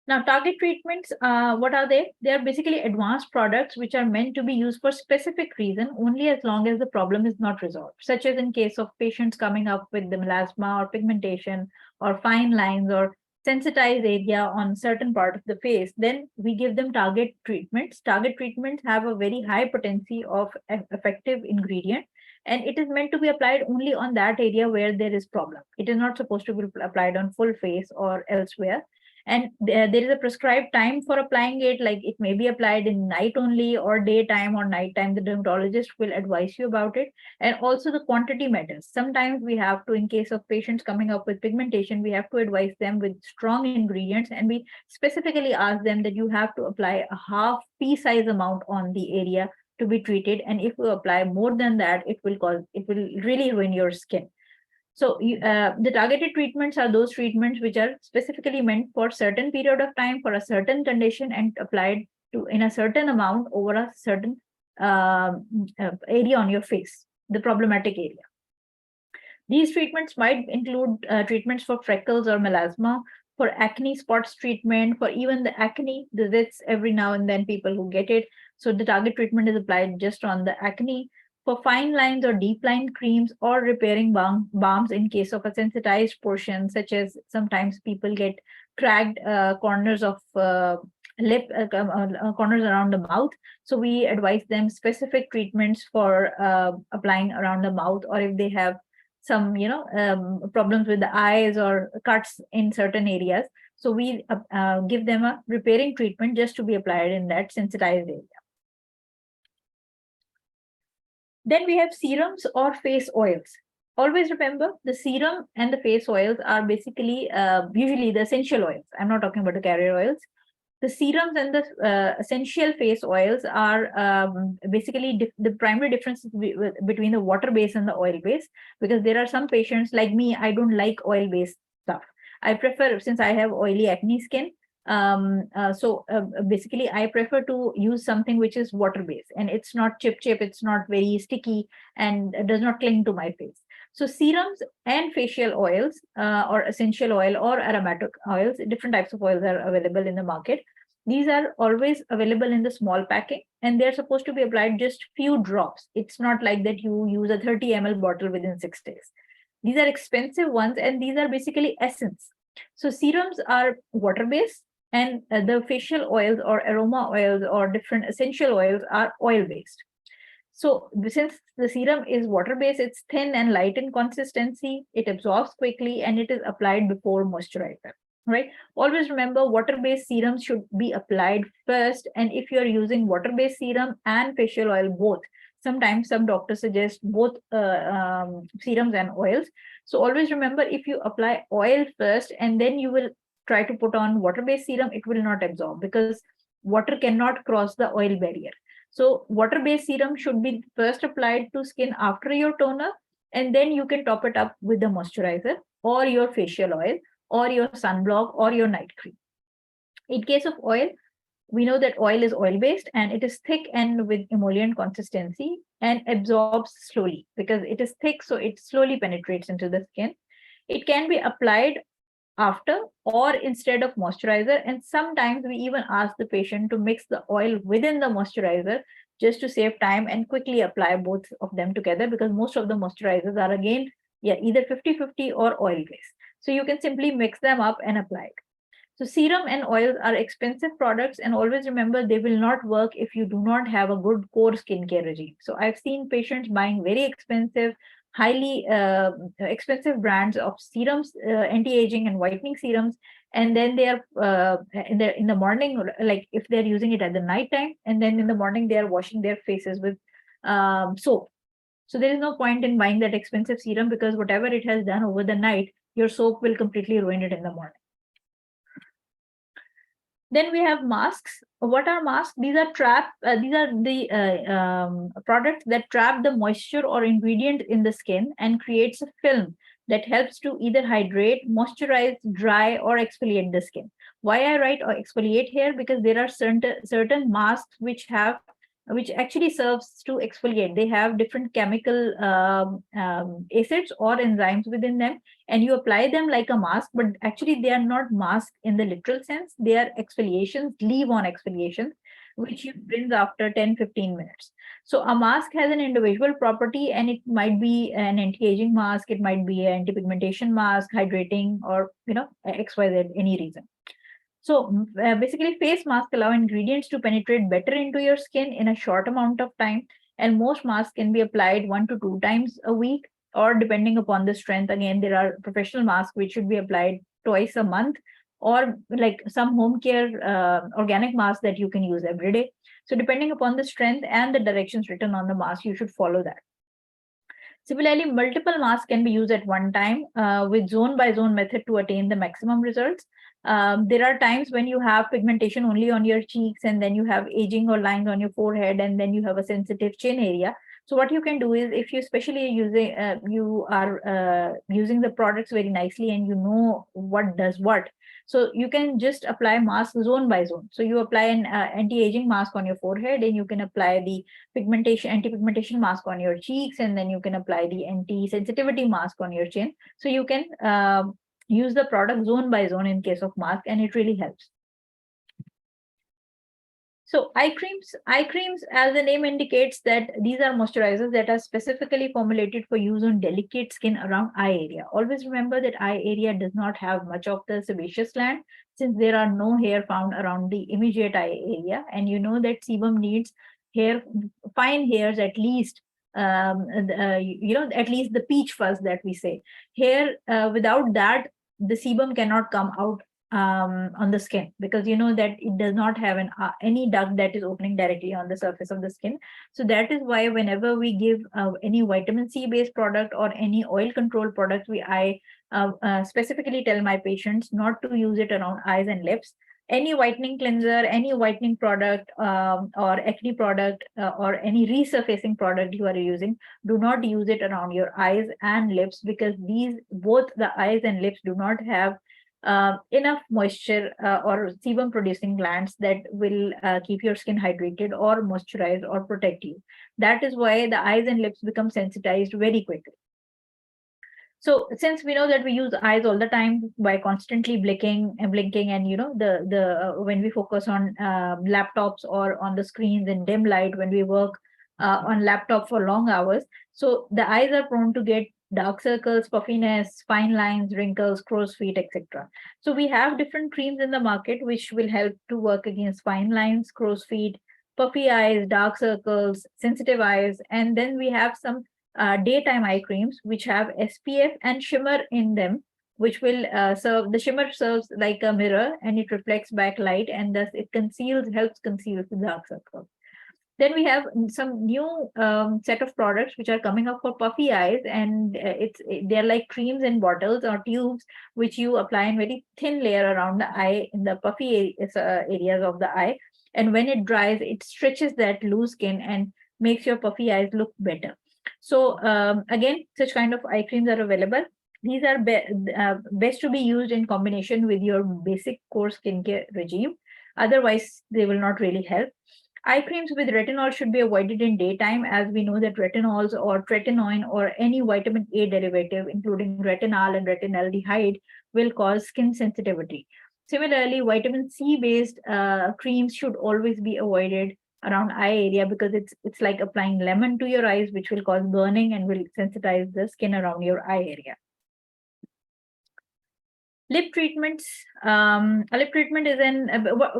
Now, target treatments, what are they? They are basically advanced products which are meant to be used for specific reason only as long as the problem is not resolved, such as in case of patients coming up with the melasma or pigmentation or fine lines or sensitized area on certain part of the face. Then we give them target treatments. Target treatments have a very high potency of effective ingredient, and it is meant to be applied only on that area where there is problem. It is not supposed to be applied on full face or elsewhere. And there is a prescribed time for applying it, like it may be applied in night only or daytime or nighttime. The dermatologist will advise you about it. And also the quantity matters. Sometimes we have to, in case of patients coming up with pigmentation, we have to advise them with strong ingredients, and we specifically ask them that you have to apply a half pea size amount on the area to be treated. And if you apply more than that, it will really ruin your skin. So the targeted treatments are those treatments which are specifically meant for certain period of time for a certain condition and applied to in a certain amount over a certain area on your face, the problematic area. These treatments might include treatments for freckles or melasma, for acne spots treatment, for even the acne, the zits every now and then people who get it. So the target treatment is applied just on the acne. For fine lines or deep line creams or repairing balms in case of a sensitized portion, such as sometimes people get cracked corners of lip, corners around the mouth. So we advise them specific treatments for applying around the mouth, or if they have some, problems with the eyes or cuts in certain areas. So we give them a repairing treatment just to be applied in that sensitized area. Then we have serums or face oils. Always remember, the serum and the face oils are basically usually the essential oils. I'm not talking about the carrier oils. The serums and the essential face oils are basically the primary difference between the water base and the oil base, because there are some patients like me, I don't like oil based stuff. I prefer, since I have oily acne skin, basically I prefer to use something which is water based and it's not chip, it's not very sticky and does not cling to my face. So serums and facial oils or essential oil or aromatic oils, different types of oils are available in the market. These are always available in the small packing, and they're supposed to be applied just few drops. It's not like that you use a 30 ml bottle within 6 days. These are expensive ones, and these are basically essence. So serums are water based, and the facial oils or aroma oils or different essential oils are oil based. So since the serum is water-based, it's thin and light in consistency, it absorbs quickly, and it is applied before moisturizer, right? Always remember, water-based serums should be applied first. And if you're using water-based serum and facial oil both, sometimes some doctors suggest both serums and oils. So always remember, if you apply oil first and then you will try to put on water-based serum, it will not absorb because water cannot cross the oil barrier. So water-based serum should be first applied to skin after your toner, and then you can top it up with the moisturizer or your facial oil or your sunblock or your night cream. In case of oil, we know that oil is oil-based and it is thick and with emollient consistency and absorbs slowly because it is thick, so it slowly penetrates into the skin. It can be applied after or instead of moisturizer, and sometimes we even ask the patient to mix the oil within the moisturizer just to save time and quickly apply both of them together, because most of the moisturizers are again either 50-50 or oil based, so you can simply mix them up and apply it. So serum and oils are expensive products, and always remember they will not work if you do not have a good core skincare regime. So I've seen patients buying very expensive, highly expensive brands of serums, anti-aging and whitening serums, and then they are in the morning, like if they're using it at the night time, and then in the morning they are washing their faces with soap. So there is no point in buying that expensive serum because whatever it has done over the night, your soap will completely ruin it in the morning. Then we have masks. What are masks? These are the products that trap the moisture or ingredient in the skin and creates a film that helps to either hydrate, moisturize, dry, or exfoliate the skin. Why I write or exfoliate here? Because there are certain masks which actually serves to exfoliate. They have different chemical acids or enzymes within them, and you apply them like a mask, but actually they are not masks in the literal sense. They are exfoliations, leave-on exfoliations, which you rinse after 10-15 minutes. So a mask has an individual property, and it might be an anti-aging mask, it might be an anti-pigmentation mask, hydrating, or XYZ, any reason. So basically, face masks allow ingredients to penetrate better into your skin in a short amount of time, and most masks can be applied 1 to 2 times a week, or depending upon the strength. Again, there are professional masks which should be applied twice a month, or like some home care organic masks that you can use every day. So depending upon the strength and the directions written on the mask, you should follow that. Similarly, multiple masks can be used at one time with zone by zone method to attain the maximum results. There are times when you have pigmentation only on your cheeks, and then you have aging or lines on your forehead, and then you have a sensitive chin area. So what you can do is, if you especially you are using the products very nicely and you know what does what, so you can just apply mask zone by zone. So you apply an anti-aging mask on your forehead, and you can apply the anti-pigmentation mask on your cheeks, and then you can apply the anti-sensitivity mask on your chin. So you can use the product zone by zone in case of mask, and it really helps. So eye creams, as the name indicates, that these are moisturizers that are specifically formulated for use on delicate skin around eye area. Always remember that eye area does not have much of the sebaceous gland, since there are no hair found around the immediate eye area. And you know that sebum needs fine hairs, at least at least the peach fuzz that we say. Hair without that, the sebum cannot come out on the skin, because you know that it does not have any duct that is opening directly on the surface of the skin. So that is why whenever we give any vitamin C based product or any oil control product, I specifically tell my patients not to use it around eyes and lips. Any whitening cleanser, any whitening product, or acne product, or any resurfacing product you are using, do not use it around your eyes and lips, because both the eyes and lips do not have enough moisture or sebum producing glands that will keep your skin hydrated or moisturized or protect you. That is why the eyes and lips become sensitized very quickly. So since we know that we use eyes all the time by constantly blinking, and when we focus on laptops or on the screens in dim light, when we work on laptop for long hours, so the eyes are prone to get dark circles, puffiness, fine lines, wrinkles, crow's feet, etc. So we have different creams in the market which will help to work against fine lines, crow's feet, puffy eyes, dark circles, sensitive eyes. And then we have some daytime eye creams which have SPF and shimmer in them, which will serve, the shimmer serves like a mirror and it reflects back light, and thus it helps conceal the dark circles. Then we have some new set of products which are coming up for puffy eyes, and they're like creams in bottles or tubes which you apply in very thin layer around the eye in the puffy areas of the eye, and when it dries, it stretches that loose skin and makes your puffy eyes look better. So again, such kind of eye creams are available. These are best to be used in combination with your basic core skincare regime. Otherwise, they will not really help. Eye creams with retinol should be avoided in daytime, as we know that retinols or tretinoin or any vitamin A derivative, including retinol and retinaldehyde, will cause skin sensitivity. Similarly, vitamin C based creams should always be avoided around eye area, because it's like applying lemon to your eyes, which will cause burning and will sensitize the skin around your eye area. Lip treatments. A lip treatment is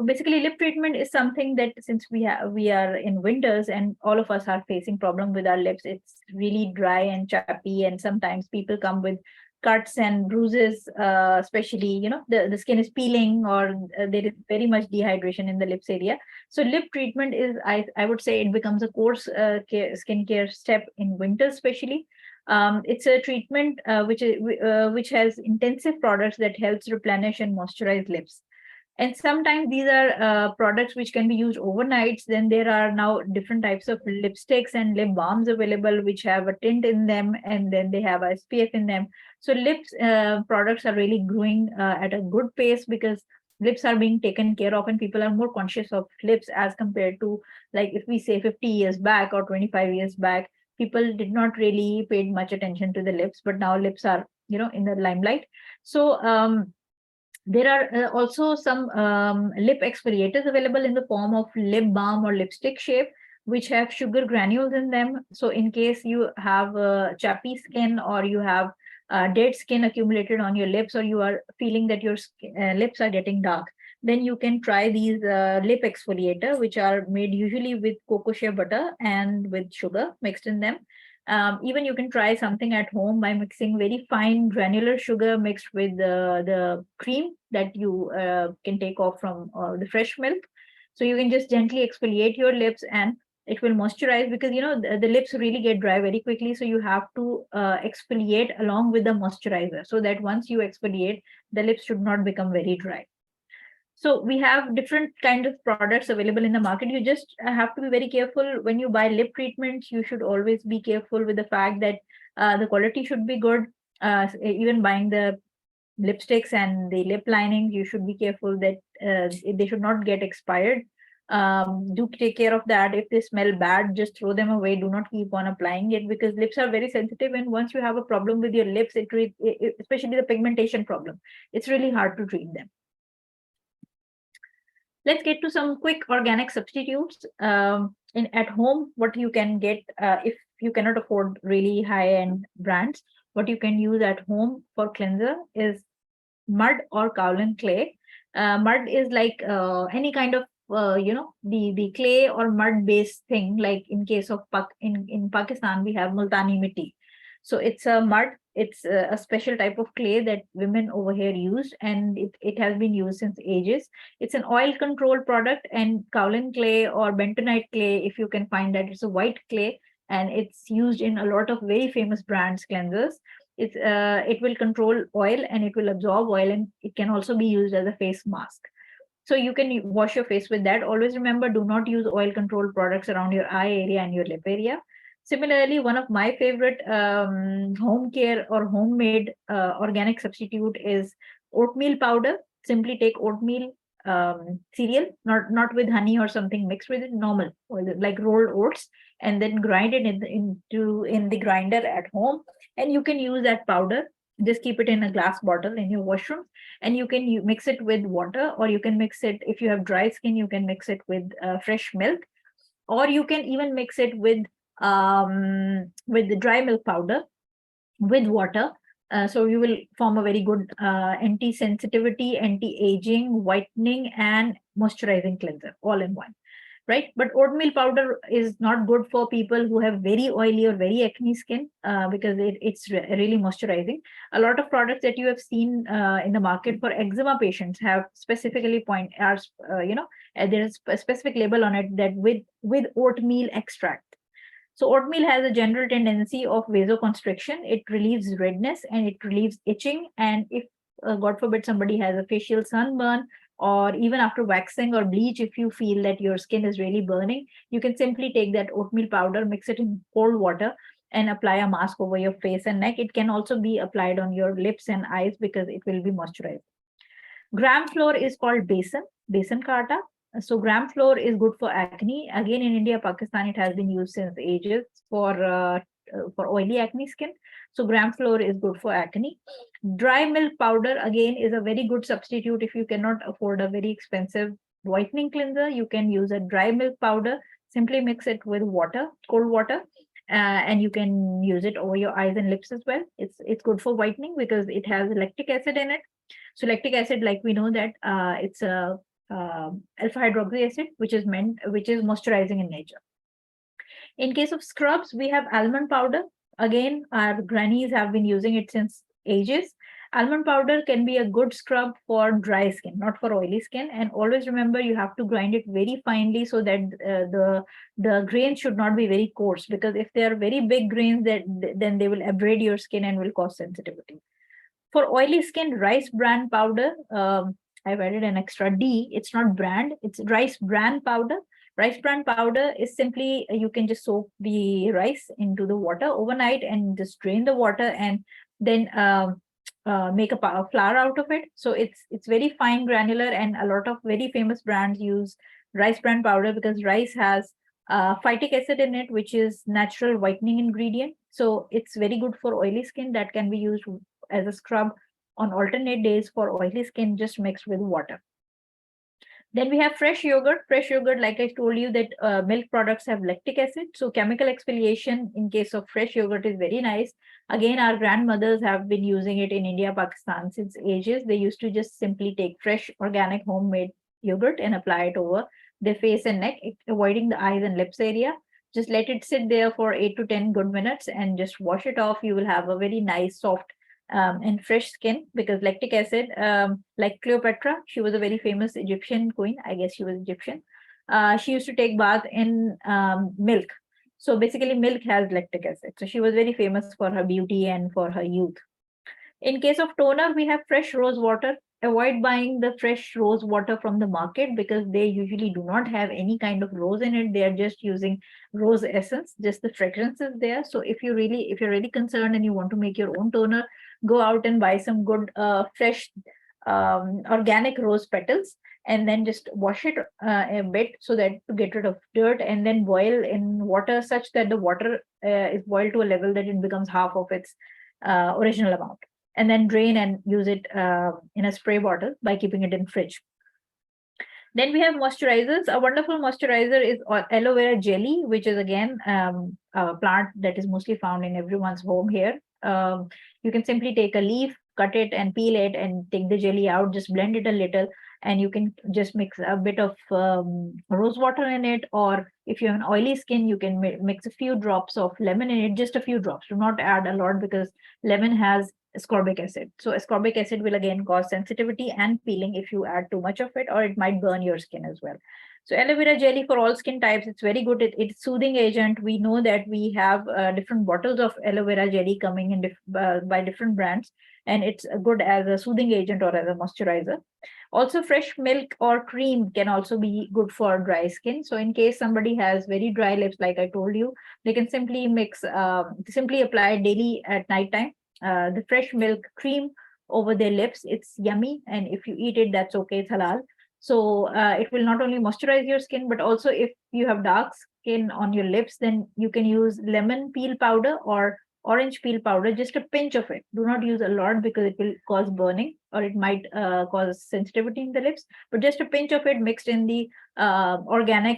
basically lip treatment is something that, since we are in winters and all of us are facing problem with our lips, it's really dry and chappy, and sometimes people come with cuts and bruises, especially the skin is peeling, or there is very much dehydration in the lips area. So lip treatment is, I would say, it becomes a core skincare step in winter especially. It's a treatment which has intensive products that helps replenish and moisturize lips. And sometimes these are products which can be used overnight. Then there are now different types of lipsticks and lip balms available which have a tint in them, and then they have SPF in them. So lips products are really growing at a good pace, because lips are being taken care of and people are more conscious of lips as compared to, like, if we say 50 years back or 25 years back, people did not really pay much attention to the lips, but now lips are in the limelight. So there are also some lip exfoliators available in the form of lip balm or lipstick shape, which have sugar granules in them. So in case you have chappy skin, or you have dead skin accumulated on your lips, or you are feeling that your lips are getting dark, then you can try these lip exfoliator, which are made usually with cocoa shea butter and with sugar mixed in them. Even you can try something at home by mixing very fine granular sugar mixed with the cream that you can take off from the fresh milk. So you can just gently exfoliate your lips, and it will moisturize, because the lips really get dry very quickly. So you have to exfoliate along with the moisturizer, so that once you exfoliate, the lips should not become very dry. So we have different kind of products available in the market. You just have to be very careful when you buy lip treatments. You should always be careful with the fact that the quality should be good. Even buying the lipsticks and the lip linings, you should be careful that they should not get expired. Do take care of that. If they smell bad, just throw them away. Do not keep on applying it, because lips are very sensitive, and once you have a problem with your lips, especially the pigmentation problem, it's really hard to treat them. Let's get to some quick organic substitutes. At home, what you can get if you cannot afford really high-end brands, what you can use at home for cleanser is mud or kaolin clay. Mud is like any kind of the clay or mud based thing. Like in case of in Pakistan, we have multani mitti. So it's a mud. It's a special type of clay that women over here use, and it has been used since ages. It's an oil control product, and kaolin clay or bentonite clay, if you can find that, it's a white clay, and it's used in a lot of very famous brands cleansers. It will control oil and it will absorb oil, and it can also be used as a face mask. So you can wash your face with that. Always remember, do not use oil control products around your eye area and your lip area. Similarly, one of my favorite home care or homemade organic substitute is oatmeal powder. Simply take oatmeal cereal, not with honey or something mixed with it, normal, like rolled oats, and then grind it in the grinder at home. And you can use that powder. Just keep it in a glass bottle in your washroom, and you can mix it with water, or you can mix it, if you have dry skin, you can mix it with fresh milk, or you can even mix it with the dry milk powder with water. So you will form a very good anti-sensitivity, anti-aging, whitening, and moisturizing cleanser all in one. right? But oatmeal powder is not good for people who have very oily or very acne skin because it's really moisturizing. A lot of products that you have seen in the market for eczema patients have specifically there's a specific label on it that with oatmeal extract. So oatmeal has a general tendency of vasoconstriction. It relieves redness and it relieves itching. And if, God forbid, somebody has a facial sunburn, or even after waxing or bleach, if you feel that your skin is really burning, you can simply take that oatmeal powder, mix it in cold water, and apply a mask over your face and neck. It can also be applied on your lips and eyes because it will be moisturized. Gram flour is called besan ka atta. So gram flour is good for acne. Again, in India, Pakistan, it has been used since ages for oily acne skin. So gram flour is good for acne. Dry milk powder again is a very good substitute if you cannot afford a very expensive whitening cleanser. You can use a dry milk powder. Simply mix it with water, cold water, and you can use it over your eyes and lips as well. It's good for whitening because it has lactic acid in it. So lactic acid, like we know that it's a alpha hydroxy acid, which is moisturizing in nature. In case of scrubs, we have almond powder. Again, our grannies have been using it since ages. Almond powder can be a good scrub for dry skin, not for oily skin. And always remember, you have to grind it very finely so that the grains should not be very coarse, because if they are very big grains, then they will abrade your skin and will cause sensitivity. For oily skin, rice bran powder, I've added an extra D. It's not brand, it's rice bran powder. Rice bran powder is simply, you can just soak the rice into the water overnight and just drain the water and then make a flour out of it. So it's very fine granular, and a lot of very famous brands use rice bran powder because rice has phytic acid in it, which is natural whitening ingredient. So it's very good for oily skin. That can be used as a scrub on alternate days for oily skin, just mixed with water. Then we have fresh yogurt. Fresh yogurt, like I told you, that milk products have lactic acid. So chemical exfoliation in case of fresh yogurt is very nice. Again, our grandmothers have been using it in India, Pakistan since ages. They used to just simply take fresh, organic, homemade yogurt and apply it over their face and neck, avoiding the eyes and lips area. Just let it sit there for 8 to 10 good minutes and just wash it off. You will have a very nice, soft, and fresh skin, because lactic acid, like Cleopatra, she was a very famous Egyptian queen. I guess she was Egyptian. She used to take bath in milk. So basically, milk has lactic acid. So she was very famous for her beauty and for her youth. In case of toner, we have fresh rose water. Avoid buying the fresh rose water from the market because they usually do not have any kind of rose in it. They are just using rose essence, just the fragrance is there. So if you're really concerned and you want to make your own toner, go out and buy some good fresh organic rose petals, and then just wash it a bit so that to get rid of dirt, and then boil in water such that the water is boiled to a level that it becomes half of its original amount, and then drain and use it in a spray bottle by keeping it in fridge. Then we have moisturizers. A wonderful moisturizer is aloe vera jelly, which is again a plant that is mostly found in everyone's home here. You can simply take a leaf, cut it and peel it and take the jelly out, just blend it a little, and you can just mix a bit of rose water in it. Or if you have an oily skin, you can mix a few drops of lemon in it, just a few drops. Do not add a lot because lemon has ascorbic acid. So ascorbic acid will again cause sensitivity and peeling if you add too much of it, or it might burn your skin as well. So aloe vera jelly for all skin types, it's very good. It's soothing agent. We know that we have different bottles of aloe vera jelly coming in by different brands, and it's good as a soothing agent or as a moisturizer. Also, fresh milk or cream can also be good for dry skin. So in case somebody has very dry lips, like I told you, they can simply simply apply daily at night time the fresh milk cream over their lips. It's yummy, and if you eat it, that's okay. It's halal. So it will not only moisturize your skin, but also if you have dark skin on your lips, then you can use lemon peel powder or orange peel powder, just a pinch of it. Do not use a lot because it will cause burning or it might cause sensitivity in the lips, but just a pinch of it mixed in the organic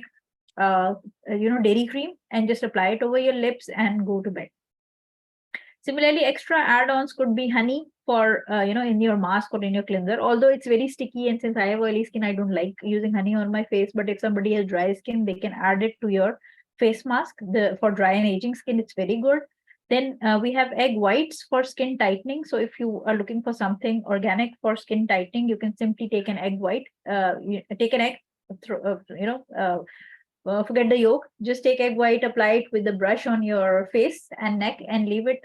dairy cream, and just apply it over your lips and go to bed. Similarly, extra add-ons could be honey for, in your mask or in your cleanser, although it's very sticky. And since I have oily skin, I don't like using honey on my face. But if somebody has dry skin, they can add it to your face mask. For dry and aging skin, it's very good. Then we have egg whites for skin tightening. So if you are looking for something organic for skin tightening, you can simply take an egg white, take an egg, forget the yolk, just take egg white, apply it with the brush on your face and neck, and leave it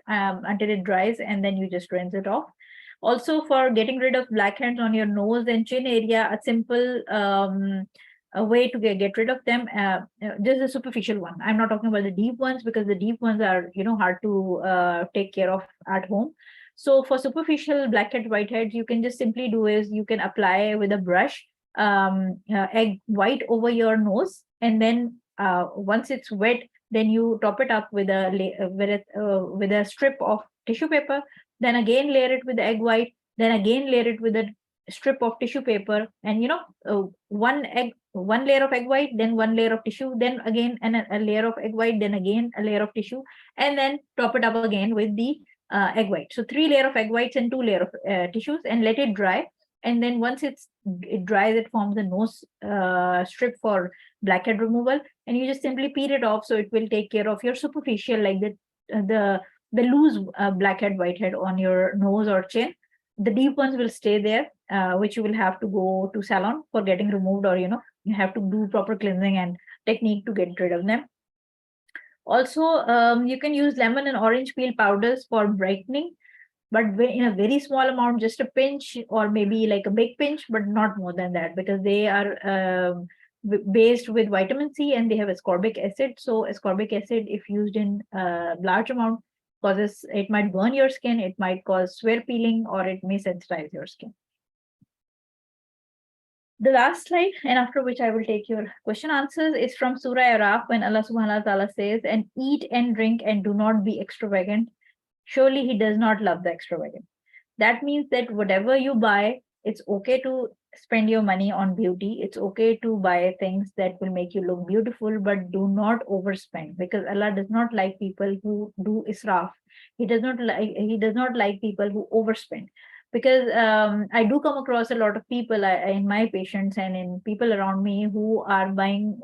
until it dries, and then you just rinse it off. Also, for getting rid of blackheads on your nose and chin area, a simple a way to get rid of them, just a superficial one. I'm not talking about the deep ones, because the deep ones are hard to take care of at home. So for superficial blackheads, whiteheads, you can just simply do is you can apply with a brush egg white over your nose, and then once it's wet, then you top it up with a strip of tissue paper, then again layer it with the egg white, then again layer it with a strip of tissue paper, and one layer of egg white, then one layer of tissue, then again a layer of egg white, then again a layer of tissue, and then top it up again with the egg white. So 3 layer of egg whites and 2 layer of tissues, and let it dry. And then once it dries, it forms a nose strip for blackhead removal, and you just simply peel it off. So it will take care of your superficial, like the loose blackhead, whitehead on your nose or chin. The deep ones will stay there, which you will have to go to salon for getting removed, or you have to do proper cleansing and technique to get rid of them. Also, you can use lemon and orange peel powders for brightening, but in a very small amount, just a pinch, or maybe like a big pinch, but not more than that, because they are based with vitamin C and they have ascorbic acid. So ascorbic acid, if used in large amount, it might burn your skin, it might cause swear peeling, or it may sensitize your skin. The last slide, and after which I will take your question answers, is from Surah Araf, when Allah subhanahu wa ta'ala says, "And eat and drink and do not be extravagant. Surely he does not love the extravagant." That means that whatever you buy, it's okay to spend your money on beauty. It's okay to buy things that will make you look beautiful, but do not overspend, because Allah does not like people who do israf. He does not like people who overspend. Because I do come across a lot of people in my patients and in people around me who are buying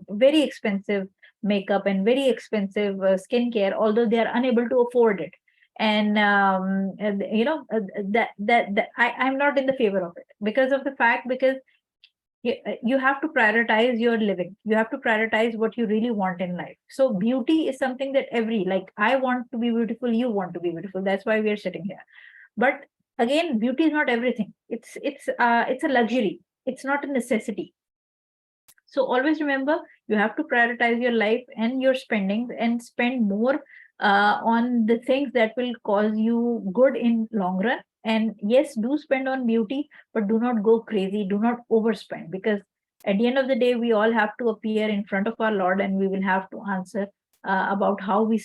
very expensive makeup and very expensive skincare, although they are unable to afford it. And I'm not in the favor of it, because of the fact, because you have to prioritize your living. You have to prioritize what you really want in life. So beauty is something that like I want to be beautiful, you want to be beautiful. That's why we are sitting here. But again, beauty is not everything. It's a luxury. It's not a necessity. So always remember, you have to prioritize your life and your spendings, and spend more on the things that will cause you good in long run. And yes, do spend on beauty, but do not go crazy. Do not overspend, because at the end of the day, we all have to appear in front of our Lord, and we will have to answer about how we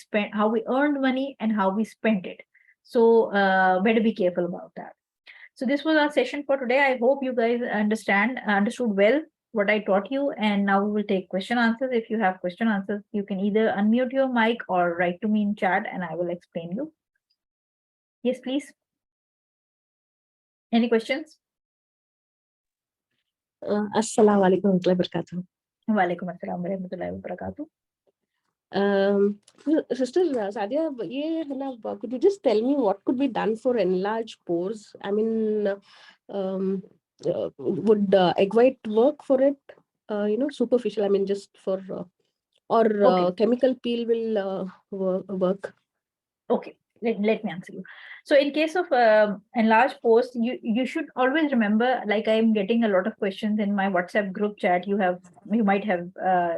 earned money and how we spent it. So better be careful about that. So this was our session for today. I hope you guys understood well what I taught you, and now we will take question answers. If you have question answers, you can either unmute your mic or write to me in chat, and I will explain you. Yes, please. Any questions? Assalamu alaikum warahmatullahi wabarakatuh. Wa alaikum assalam warahmatullahi wabarakatuh. Sister Sadia, could you just tell me what could be done for enlarged pores? I mean, would egg white work for it? Superficial, I mean, just for, or chemical peel will work? Okay, let me answer you. So in case of enlarged pores, you should always remember, like I am getting a lot of questions in my WhatsApp group chat. You might have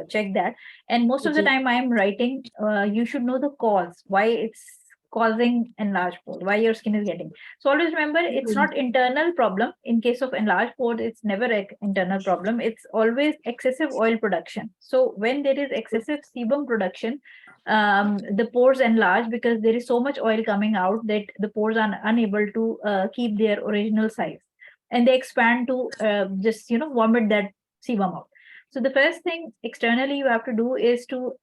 checked that, and most of the time I am writing, you should know the cause, why it's causing enlarged pores, why your skin is getting. So always remember, it's not internal problem. In case of enlarged pores, it's never an internal problem. It's always excessive oil production. So when there is excessive sebum production, the pores enlarge, because there is so much oil coming out that the pores are unable to keep their original size, and they expand to just vomit that sebum out. So the first thing externally you have to do is to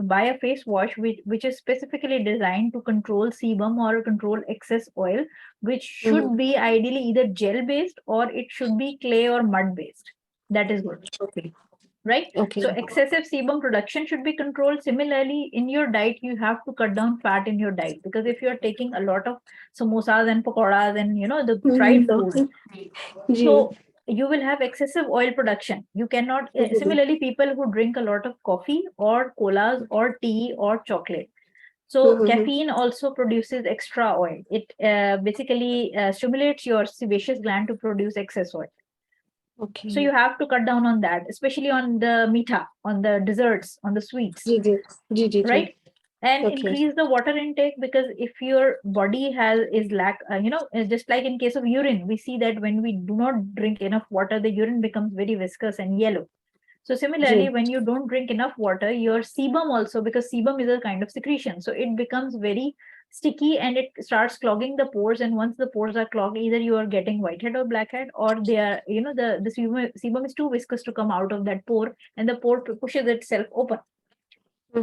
buy a face wash which is specifically designed to control sebum or control excess oil, which should be ideally either gel based or it should be clay or mud based. That is good. Okay. Right? Okay. So excessive sebum production should be controlled. Similarly, in your diet, you have to cut down fat in your diet, because if you're taking a lot of samosas and pakoras and the fried food, so you will have excessive oil production. You cannot, similarly, people who drink a lot of coffee or colas or tea or chocolate. So caffeine also produces extra oil. It basically stimulates your sebaceous gland to produce excess oil. Okay. So you have to cut down on that, especially on the meetha, on the desserts, on the sweets, right? And increase the water intake, because if your body is lack, just like in case of urine, we see that when we do not drink enough water, the urine becomes very viscous and yellow. So similarly, when you don't drink enough water, your sebum also, because sebum is a kind of secretion, so it becomes very sticky and it starts clogging the pores. And once the pores are clogged, either you are getting whitehead or blackhead, or they are, the sebum is too viscous to come out of that pore, and the pore pushes itself open. So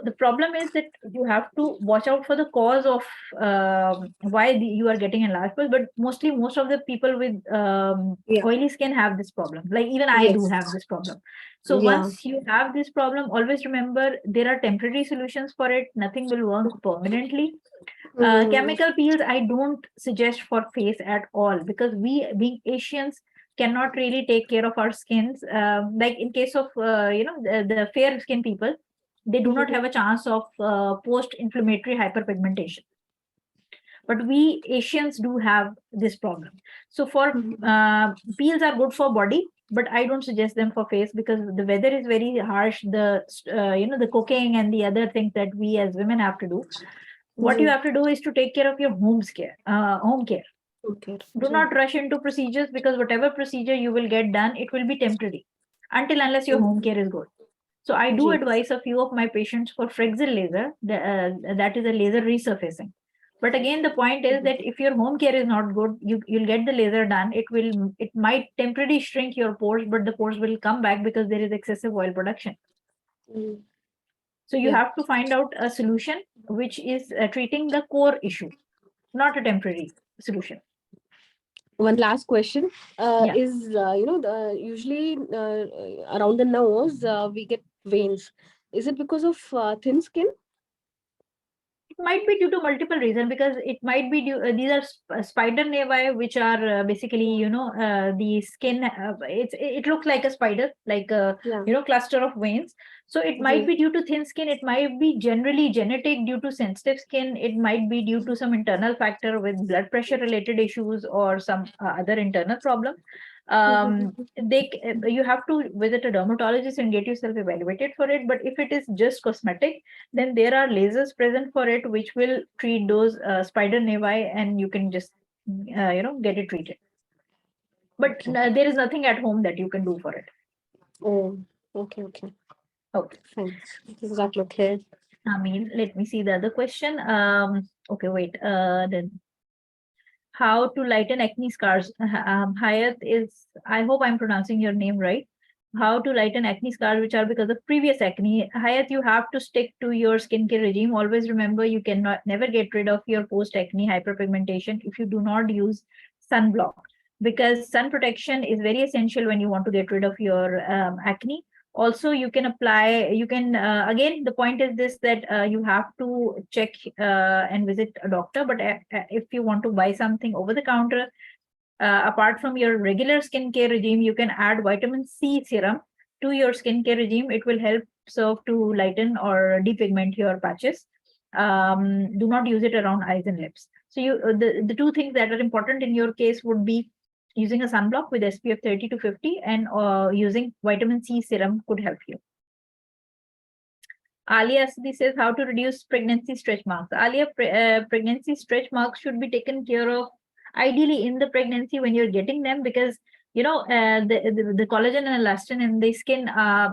the problem is that you have to watch out for the cause of why you are getting enlarged pores, but most of the people with oily skin have this problem. Like even I do have this problem. So once you have this problem, always remember there are temporary solutions for it. Nothing will work permanently. Chemical peels I don't suggest for face at all, because we, being Asians, cannot really take care of our skins. Like in case of the fair skin people, they do not have a chance of post-inflammatory hyperpigmentation. But we Asians do have this problem. So for peels are good for body, but I don't suggest them for face, because the weather is very harsh. The cooking and the other things that we as women have to do. What you have to do is to take care of your home care. Do not rush into procedures, because whatever procedure you will get done, it will be temporary unless your home care is good. So I do advise a few of my patients for Frexel laser, that is a laser resurfacing. But again, the point is that if your home care is not good, you'll get the laser done. It might temporarily shrink your pores, but the pores will come back because there is excessive oil production. So you have to find out a solution which is treating the core issue, not a temporary solution. One last question is, usually around the nose, we get veins. Is it because of thin skin? It might be due to multiple reasons, because it might be due, these are spider nevi, which are basically, the skin, it looks like a spider, like a, cluster of veins. So it might be due to thin skin. It might be generally genetic due to sensitive skin. It might be due to some internal factor with blood pressure related issues or some other internal problem. You have to visit a dermatologist and get yourself evaluated for it. But if it is just cosmetic, then there are lasers present for it which will treat those spider nevi, and you can just get it treated. But there is nothing at home that you can do for it. Oh, okay. Thanks. Exactly. Okay. Let me see the other question. Okay, wait. Then how to lighten acne scars? Hayat is, I hope I'm pronouncing your name right. How to lighten acne scars which are because of previous acne. Hayat, you have to stick to your skincare regime. Always remember, you cannot never get rid of your post-acne hyperpigmentation if you do not use sunblock, because sun protection is very essential when you want to get rid of your acne. Also, you can apply, again, the point is this, that you have to check and visit a doctor. But if you want to buy something over the counter, apart from your regular skincare regime, you can add vitamin C serum to your skincare regime. It will help serve to lighten or depigment your patches. Do not use it around eyes and lips. So the two things that are important in your case would be using a sunblock with SPF 30 to 50, and using vitamin C serum could help you. Alia Asadi says, how to reduce pregnancy stretch marks. Alia, pregnancy stretch marks should be taken care of ideally in the pregnancy when you're getting them, because the collagen and elastin in the skin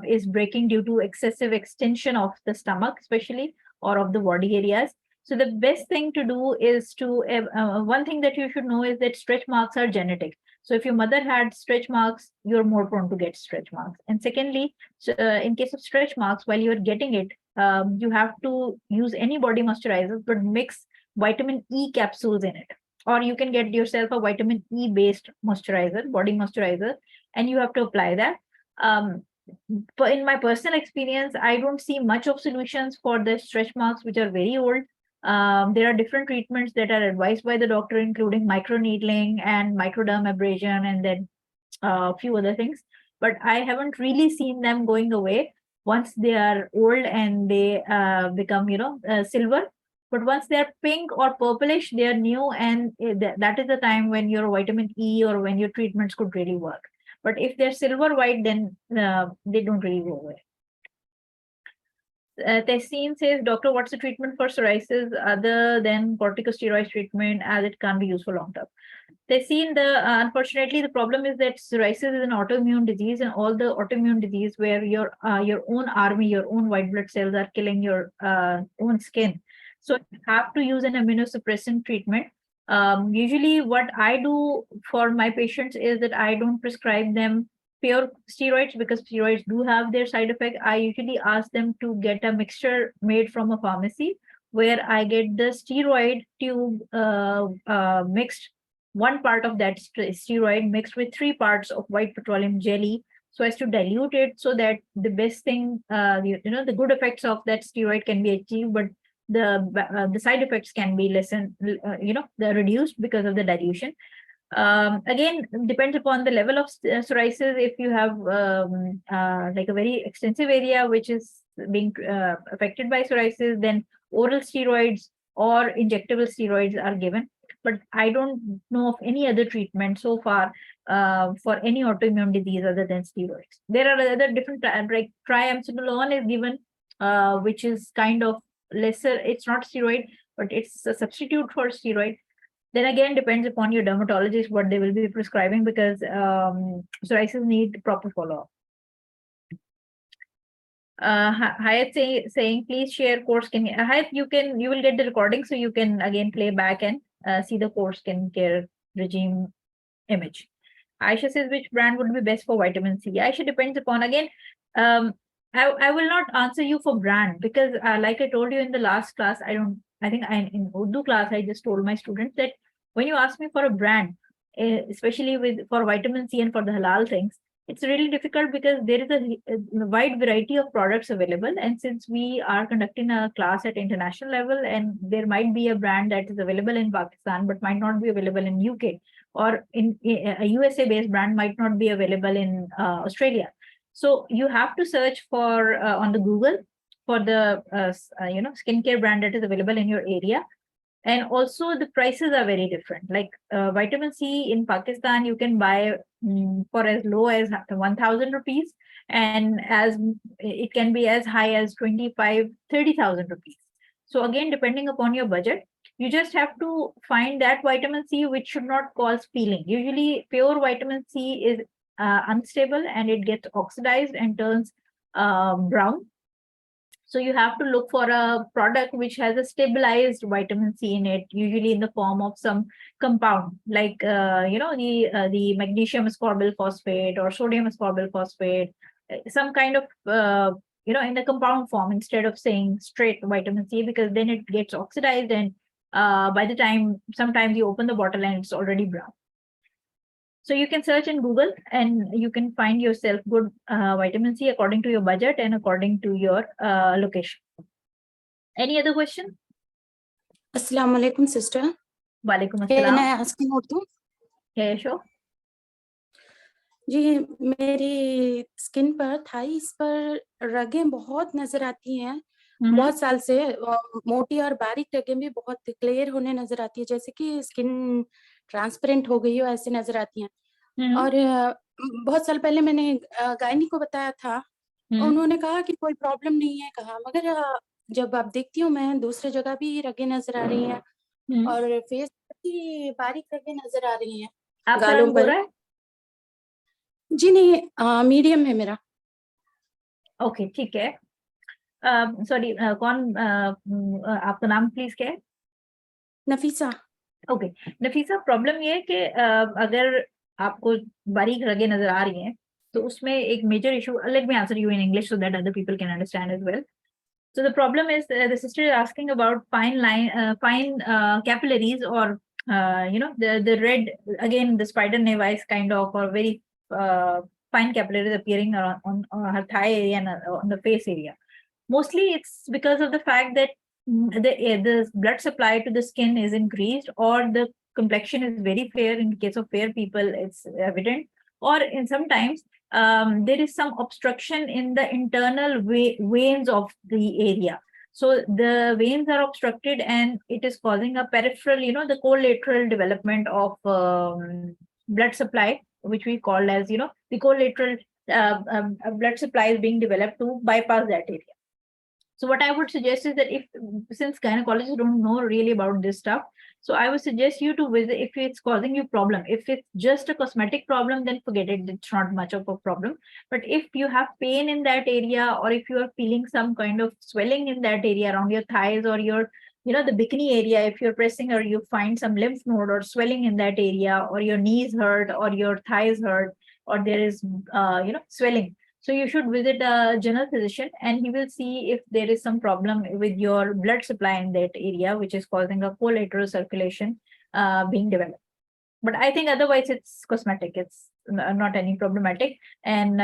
is breaking due to excessive extension of the stomach, especially, or of the body areas. So the best thing to do is to, one thing that you should know is that stretch marks are genetic. So if your mother had stretch marks, you're more prone to get stretch marks. And secondly, in case of stretch marks, while you're getting it, you have to use any body moisturizer, but mix vitamin E capsules in it. Or you can get yourself a vitamin E based moisturizer, body moisturizer, and you have to apply that. But in my personal experience, I don't see much of solutions for the stretch marks, which are very old. There are different treatments that are advised by the doctor, including microneedling and microdermabrasion, and then a few other things. But I haven't really seen them going away once they are old and they become, silver. But once they are pink or purplish, they are new, and that is the time when your vitamin E or when your treatments could really work. But if they're silver white, then they don't really go away. Tessin says, Doctor, what's the treatment for psoriasis other than corticosteroid treatment, as it can't be used for long term? Tessin, unfortunately, the problem is that psoriasis is an autoimmune disease, and all the autoimmune disease where your own army, your own white blood cells are killing your own skin. So you have to use an immunosuppressant treatment. Usually what I do for my patients is that I don't prescribe them pure steroids, because steroids do have their side effect. I usually ask them to get a mixture made from a pharmacy, where I get the steroid tube mixed, one part of that steroid mixed with 3 parts of white petroleum jelly, so as to dilute it, so that the best thing, the good effects of that steroid can be achieved, but the side effects can be lessened, they're reduced because of the dilution. Again, depends upon the level of psoriasis. If you have like a very extensive area which is being affected by psoriasis, then oral steroids or injectable steroids are given. But I don't know of any other treatment so far for any autoimmune disease other than steroids. There are other different, like triamcinolone is given, which is kind of lesser. It's not steroid, but it's a substitute for steroid. Then again, depends upon your dermatologist what they will be prescribing, because psoriasis need proper follow-up. Hayat saying, please share core skincare. Hayat, you will get the recording, so you can again play back and see the core skincare regime image. Aisha says, which brand would be best for vitamin C? Aisha, depends upon, again, I will not answer you for brand, because like I told you in the last class, in Urdu class, I just told my students that when you ask me for a brand, especially for vitamin C and for the halal things, it's really difficult, because there is a wide variety of products available. And since we are conducting a class at international level, and there might be a brand that is available in Pakistan, but might not be available in UK, or in a USA based brand might not be available in Australia. So you have to search for on the Google for the skincare brand that is available in your area. And also the prices are very different. Like vitamin C in Pakistan, you can buy for as low as 1,000 rupees, and as it can be as high as 25,000-30,000 rupees. So again, depending upon your budget, you just have to find that vitamin C which should not cause peeling. Usually pure vitamin C is unstable, and it gets oxidized and turns brown. So you have to look for a product which has a stabilized vitamin C in it, usually in the form of some compound, like the magnesium ascorbyl phosphate or sodium ascorbyl phosphate, some kind of in the compound form, instead of saying straight vitamin C, because then it gets oxidized, and by the time sometimes you open the bottle and it's already brown. So you can search in Google, and you can find yourself good vitamin C according to your budget and according to your location. Any other question? Assalamu alaikum, sister. Walaikum Can assalam. I ask in Urdu? Yeah, sure. जी, मेरी skin पर, thighs पर रगें बहुत नजर आती हैं। बहुत साल से मोटी और बारीक रगें भी बहुत क्लियर होने नजर आती है, जैसे कि स्किन ट्रांसपेरेंट हो गई हो, ऐसे नजर आती हैं। और बहुत साल पहले मैंने गायनी को बताया था, उन्होंने कहा कि कोई प्रॉब्लम नहीं है कहा, मगर जब आप देखती हूँ मैं दूसरे जगह भी रगें नजर आ रही हैं और फेस पर भी बारीक रगें नजर आ रही हैं। आपका रंग गोरा है? जी नहीं, मीडियम है मेरा। ओके, ठीक है। सॉरी कौन आपका नाम प्लीज क्या है? नफीसा। ओके नफीसा, प्रॉब्लम ये है कि अगर आपको बारीक रगें नजर आ रही हैं तो उसमें एक major issue, let me answer you in English so that other people can understand as well. So the problem is the sister is asking about fine capillaries, or the red, again the spider nevis kind of, or very fine capillaries appearing on her thigh area and on the face area. Mostly it's because of the fact that the blood supply to the skin is increased, or the complexion is very fair. In case of fair people, it's evident, or in sometimes there is some obstruction in the internal veins of the area. So the veins are obstructed and it is causing a peripheral, the collateral development of blood supply, which we call as, the collateral blood supply is being developed to bypass that area. So what I would suggest is that since gynecologists don't know really about this stuff, so I would suggest you to visit if it's causing you problem. If it's just a cosmetic problem, then forget it. It's not much of a problem. But if you have pain in that area, or if you are feeling some kind of swelling in that area around your thighs, or your, the bikini area, if you're pressing or you find some lymph node or swelling in that area, or your knees hurt or your thighs hurt, or there is, swelling. So you should visit a general physician and he will see if there is some problem with your blood supply in that area, which is causing a collateral circulation being developed. But I think otherwise it's cosmetic. It's not any problematic. And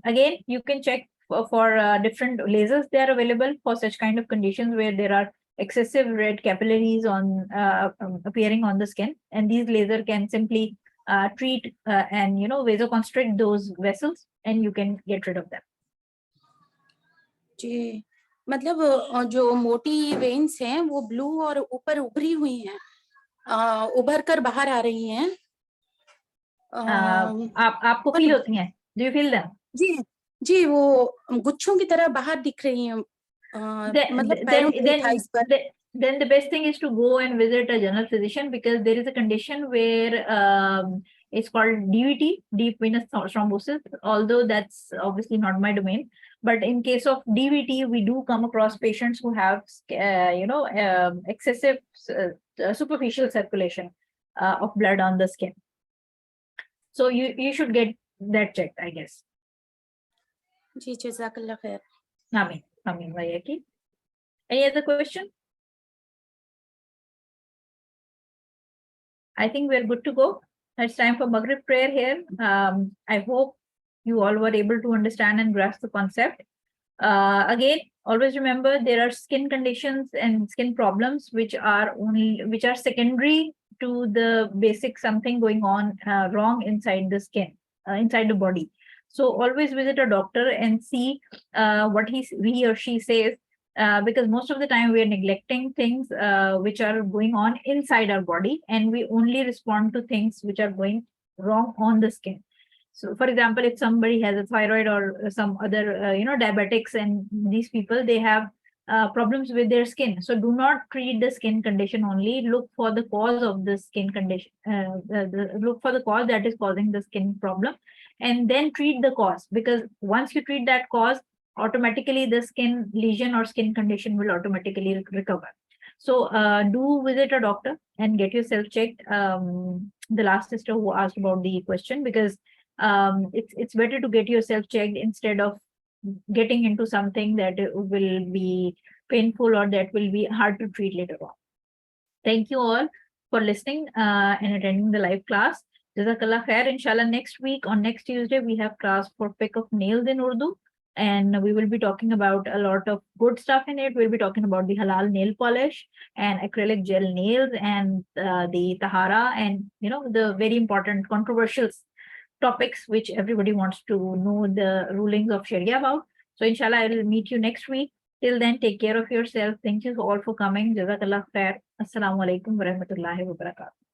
again, you can check for different lasers. They are available for such kind of conditions where there are excessive red capillaries on appearing on the skin. And these laser can simply treat and vasoconstrict those vessels, and you can get rid of them. जी, मतलब जो मोटी veins हैं वो blue और ऊपर उभरी हुई हैं, उभर कर बाहर आ रही हैं. आपको फील होती हैं? Do you feel them? जी जी, वो गुच्छों की तरह बाहर दिख रही हैं, मतलब पैरों के thighs पर. Then the best thing is to go and visit a general physician, because there is a condition where it's called DVT, deep venous thrombosis, although that's obviously not my domain. But in case of DVT, we do come across patients who have, excessive superficial circulation of blood on the skin. So you should get that checked, I guess. जी, जज़ाकल्लाह खैर. Ameen, Vayaki. Any other question? I think we're good to go. It's time for Maghrib prayer here. I hope you all were able to understand and grasp the concept. Again, always remember there are skin conditions and skin problems which are secondary to the basic something going on wrong inside the skin, inside the body. So always visit a doctor and see what he or she says. Because most of the time we are neglecting things which are going on inside our body, and we only respond to things which are going wrong on the skin. So for example, if somebody has a thyroid or some other diabetics, and these people, they have problems with their skin. So do not treat the skin condition only. Look for the cause of the skin condition. Look for the cause that is causing the skin problem, and then treat the cause. Because once you treat that cause, automatically the skin lesion or skin condition will automatically recover. So do visit a doctor and get yourself checked. The last sister who asked about the question, because it's better to get yourself checked instead of getting into something that will be painful or that will be hard to treat later on. Thank you all for listening and attending the live class. Jazakallah khair. Inshallah, next week on next Tuesday, we have class for pick of nails in Urdu. And we will be talking about a lot of good stuff in it. We'll be talking about the halal nail polish and acrylic gel nails and the tahara, and the very important controversial topics which everybody wants to know the rulings of Sharia about. So inshallah, I will meet you next week. Till then, take care of yourself. Thank you all for coming. Jazakallah khair. Assalamu alaikum wa rahmatullahi wa barakatuh.